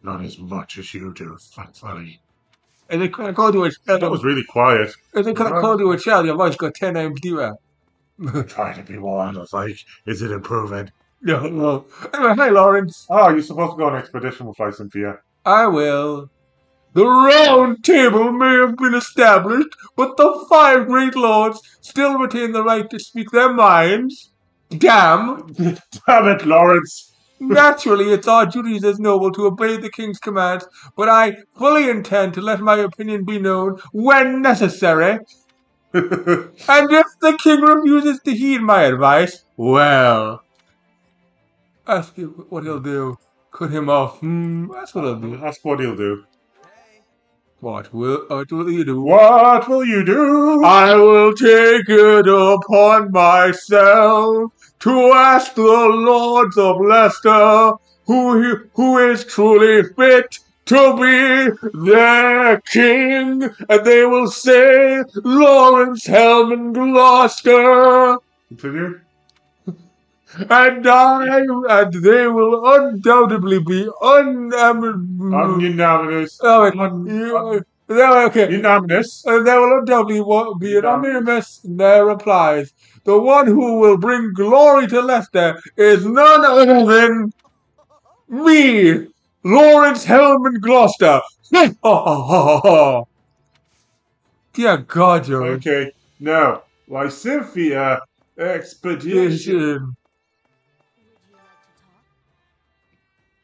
Not as much as you do, funny. And they kind of called you a child. That was really quiet. And they kind of called you a child. Your voice got 10 times deeper. Trying to be more honest. Like, is it improving? No. Anyway, hi, Lawrence. Oh, you're supposed to go on an expedition with Cynthia. I will. The round table may have been established, but the 5 great lords still retain the right to speak their minds. Damn. Damn it, Lawrence. Naturally, it's our duties as noble to obey the king's commands, but I fully intend to let my opinion be known when necessary. And if the king refuses to heed my advice, well, ask him what he'll do. Cut him off. That's what he'll do. That's what he'll do. What will you do? What will you do? I will take it upon myself to ask the lords of Leicester who is truly fit to be their king, and they will say Lawrence Helmand Gloucester. Continue. And they will undoubtedly be Unanimous. okay. Unanimous. And there will undoubtedly be an unanimous in their replies. The one who will bring glory to Leicester is none other than me, Lawrence Helmand Gloucester. Dear God, Joey. Okay, now, Lysymphia Expedition.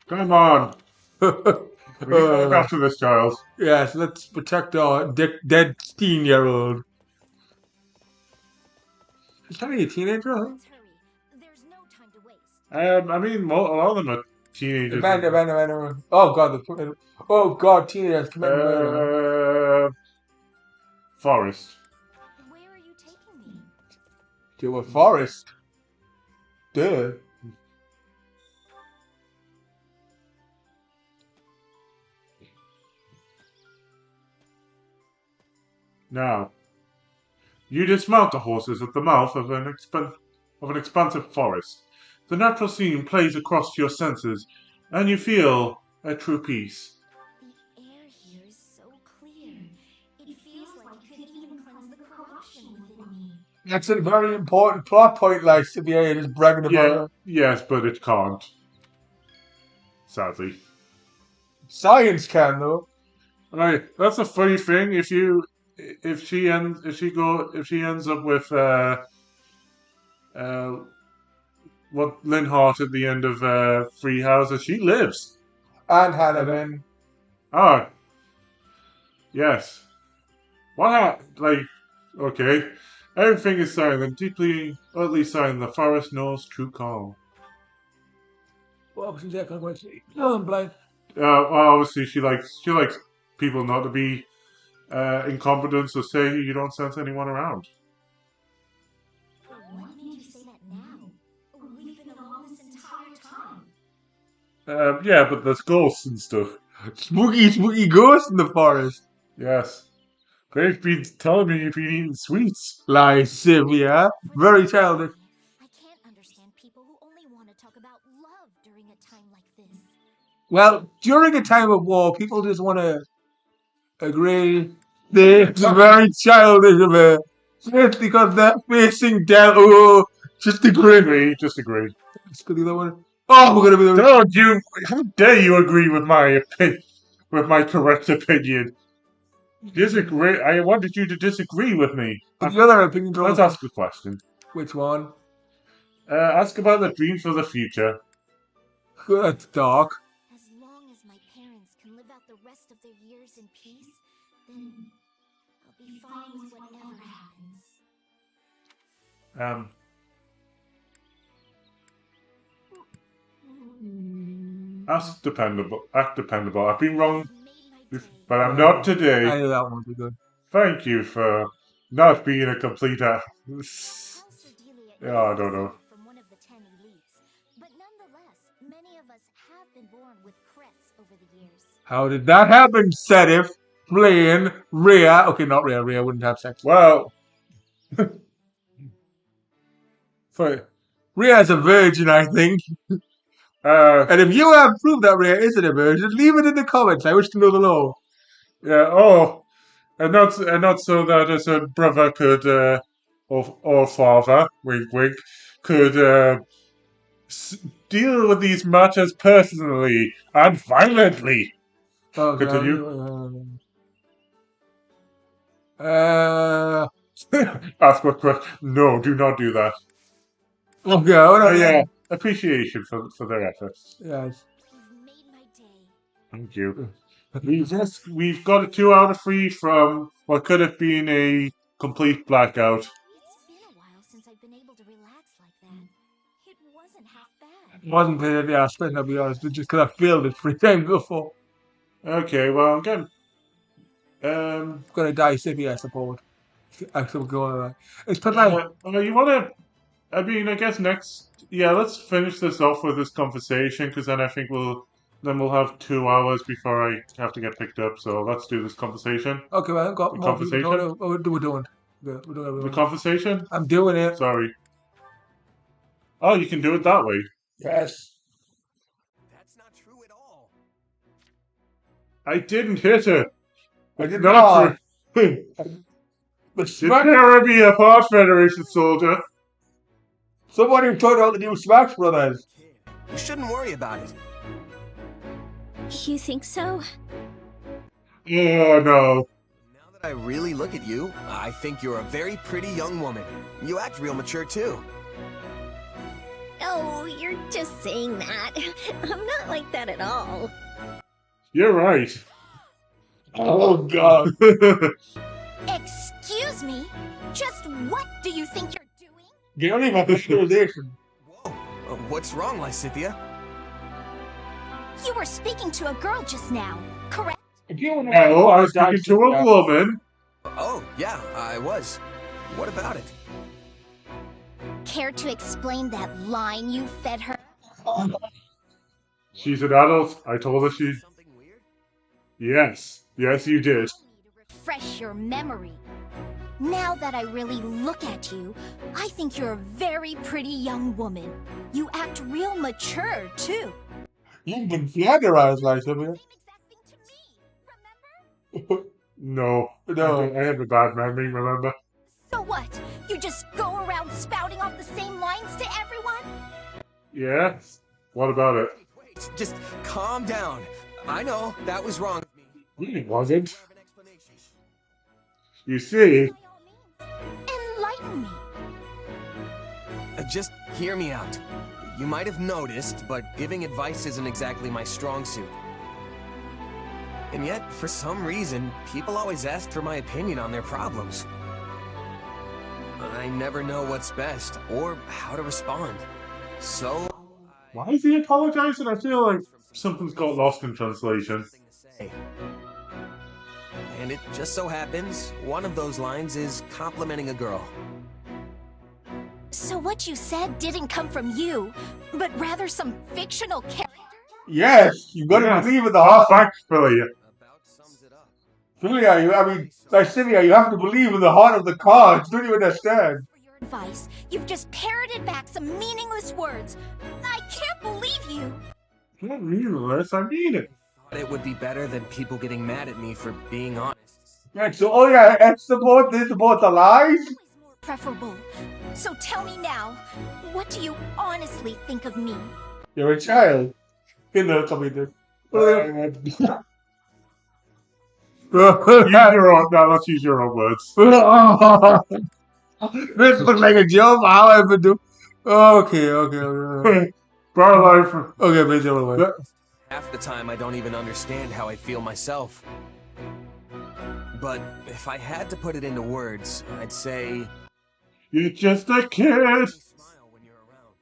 Come on. We can go back to this child. Yes, let's protect our dead teen-year-old. Is that a teenager? Huh? I mean, a lot of them are teenagers. Oh God, teenagers committing murder. Forest. Where are you taking me? To a forest. Duh. Now, you dismount the horses at the mouth of an expansive forest. The natural scene plays across your senses, and you feel a true peace. The air here is so clear. It feels like it could even cleanse the corruption within me. That's a very important plot point, like CBA is bragging about. Yes, but it can't. Sadly. Science can though. Right, that's a funny thing. If she ends up with what Lynn Hart at the end of Three Houses, she lives. And Hanneman. Ah, yes. Okay. Everything is silent, deeply, utterly silent. The forest knows true calm. What options there? Can't quite see. No, I'm blind. Obviously, she likes people not to be incompetent, so say you don't sense anyone around. Why did you say that now? We've been alone this entire time. Yeah, but there's ghosts and stuff. Spooky ghosts in the forest. Yes. They've been telling me you've been eating sweets. Lysymphia. Very childish. I can't understand people who only want to talk about love during a time like this. Well, during a time of war, people just want to agree. It's very childish of her. Just because they're facing death. Oh, just agree. Just agree. Just gonna do that one. Oh, we're gonna be the. Don't you? How dare you agree with my opinion? With my correct opinion? Disagree. I wanted you to disagree with me. But the other opinion. Let's ask a question. Which one? Ask about the dreams for the future. That's dark. As long as my parents can live out the rest of their years in peace, then I'll be fine with whatever happens. Act dependable. I've been wrong, but I'm not today. I knew that one would be good. Thank you for not being a complete I don't know. From one of the 10 elites, but nonetheless, many of us have been born with crests over the years. How did that happen, Sedif? Playing Rhea. Okay, not Rhea. Rhea wouldn't have sex. Well, Rhea's a virgin, I think. And if you have proof that Rhea isn't a virgin, leave it in the comments. I wish to know the law. Yeah. Oh, and not so that as a brother could, or father, wink, wink, could deal with these matters personally and violently. Okay. Continue. Ask what question? No, do not do that. Okay. Yeah, appreciation for their efforts. Yes. You've made my day. Thank you. We've got a 2 out of 3 from what could have been a complete blackout. It's been a while since I've been able to relax like that. It wasn't half bad. It wasn't really aspect, I'll be honest. It's just because I failed it 3 times before. Okay, well, again, Gonna die city, I suppose. Actually, go. It's pathetic. You wanna? I mean, I guess next. Yeah, let's finish this off with this conversation, because then I think we'll have 2 hours before I have to get picked up. So let's do this conversation. Okay, well, I've got The more people. conversation. We're doing. We're doing The everything. conversation. I'm doing it. Sorry. Oh, you can do it that way. Yes. That's not true at all. I didn't hit it. I did Not not. true. But Did Smash, there be a Part Federation soldier? somebody tried out the new Smash Brothers. You shouldn't worry about it. You think so? Oh no. Now that I really look at you, I think you're a very pretty young woman. You act real mature too. Oh, you're just saying that. I'm not like that at all. You're right. Oh God. Excuse me? Just what do you think you're doing? You don't even have the civilization. Whoa, what's wrong, Lysithia? You were speaking to a girl just now, correct? No, I was speaking to a woman. Oh, yeah, I was. What about it? Care to explain that line you fed her? She's an adult. I told her she. Something weird? Yes. Yes, you did. Refresh your memory. Now that I really look at you, I think you're a very pretty young woman. You act real mature, too. You've been flatterized, Lysithia. No. No. I have a bad memory, remember? So what? You just go around spouting off the same lines to everyone? Yeah? What about it? Wait, just calm down. I know, that was wrong of me. It wasn't. You see, Enlighten me. Just hear me out. You might have noticed, but giving advice isn't exactly my strong suit. And yet, for some reason, people always ask for my opinion on their problems. I never know what's best, or how to respond. So... why is he apologizing? I feel like something's got lost in translation. And it just so happens, one of those lines is complimenting a girl. So what you said didn't come from you, but rather some fictional character? Yes, you gotta Yes. believe in the heart. Factfully. About sums it up. Philia, Lysithia, you have to believe in the heart of the cards. Don't you understand? For your advice, you've just parroted back some meaningless words. I can't believe you. Not meaningless, I mean it. Thought it would be better than people getting mad at me for being honest. Yeah, so, oh yeah, it's about the lies? Always more preferable. So tell me now, what do you honestly think of me? You're a child. You know, something this. Use your own, no, let's use your own words. This looks like a joke. How I ever do? Okay. Bar life. Okay, but the other way. Half the time, I don't even understand how I feel myself. But if I had to put it into words, I'd say... You're just a kid. You smile when you're around.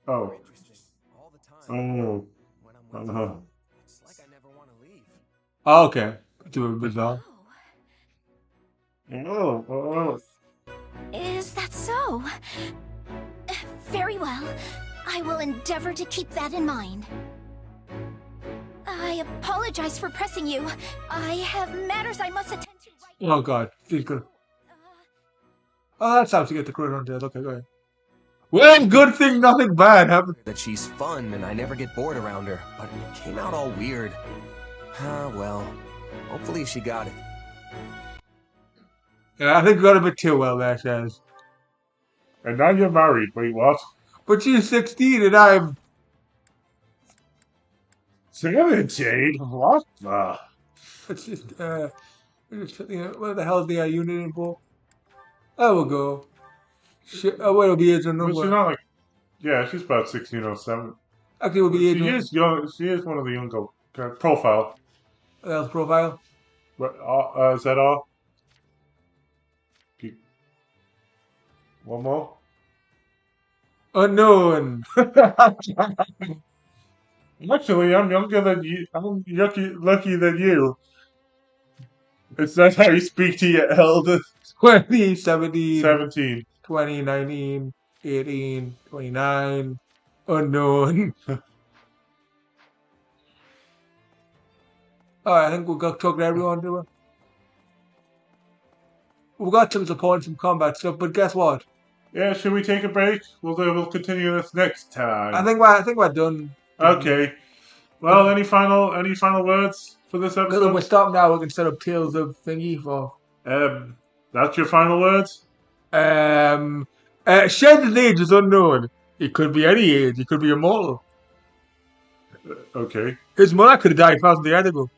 Oh. You're interesting all the time. Oh. When I'm with you, it's like I never want to leave. Oh, okay. Do a bizarre. Oh. Is that so? Very well. I will endeavor to keep that in mind. I apologize for pressing you. I have matters I must attend to right now. Oh god, she's good. Oh, that's how to get the credit on dead. Okay, go ahead. Well, good thing nothing bad happened. That she's fun and I never get bored around her, but it came out all weird. Well, hopefully she got it. Yeah, I think you got a bit too well there, says. And now you're married. Wait, what? But she's 16 and I'm... 17? What? It's just, where the hell is the unit in for? I will go. It'll be age and But she's number. not like... Yeah, she's about 16 or 7. Actually, it will be age She and is young. She is one of the younger... profile. Else profile. What, is that all? One more? Unknown. Actually, I'm younger than you. I'm lucky than you. Is that how you speak to your elders? 20, 17, 17. 20, 19, 18, 29, unknown. Alright, I think we've got talked to everyone, do we? We've got some support and some combat stuff, but guess what? Yeah, should we take a break? We'll continue this next time. I think we're done. Okay. Well, any final words for this Because if episode? we stop now, we can set up Tales of Thingy for. That's your final words? Shed's age is unknown. It could be any age. It could be immortal. Okay. His mother could have died 1,000 years ago.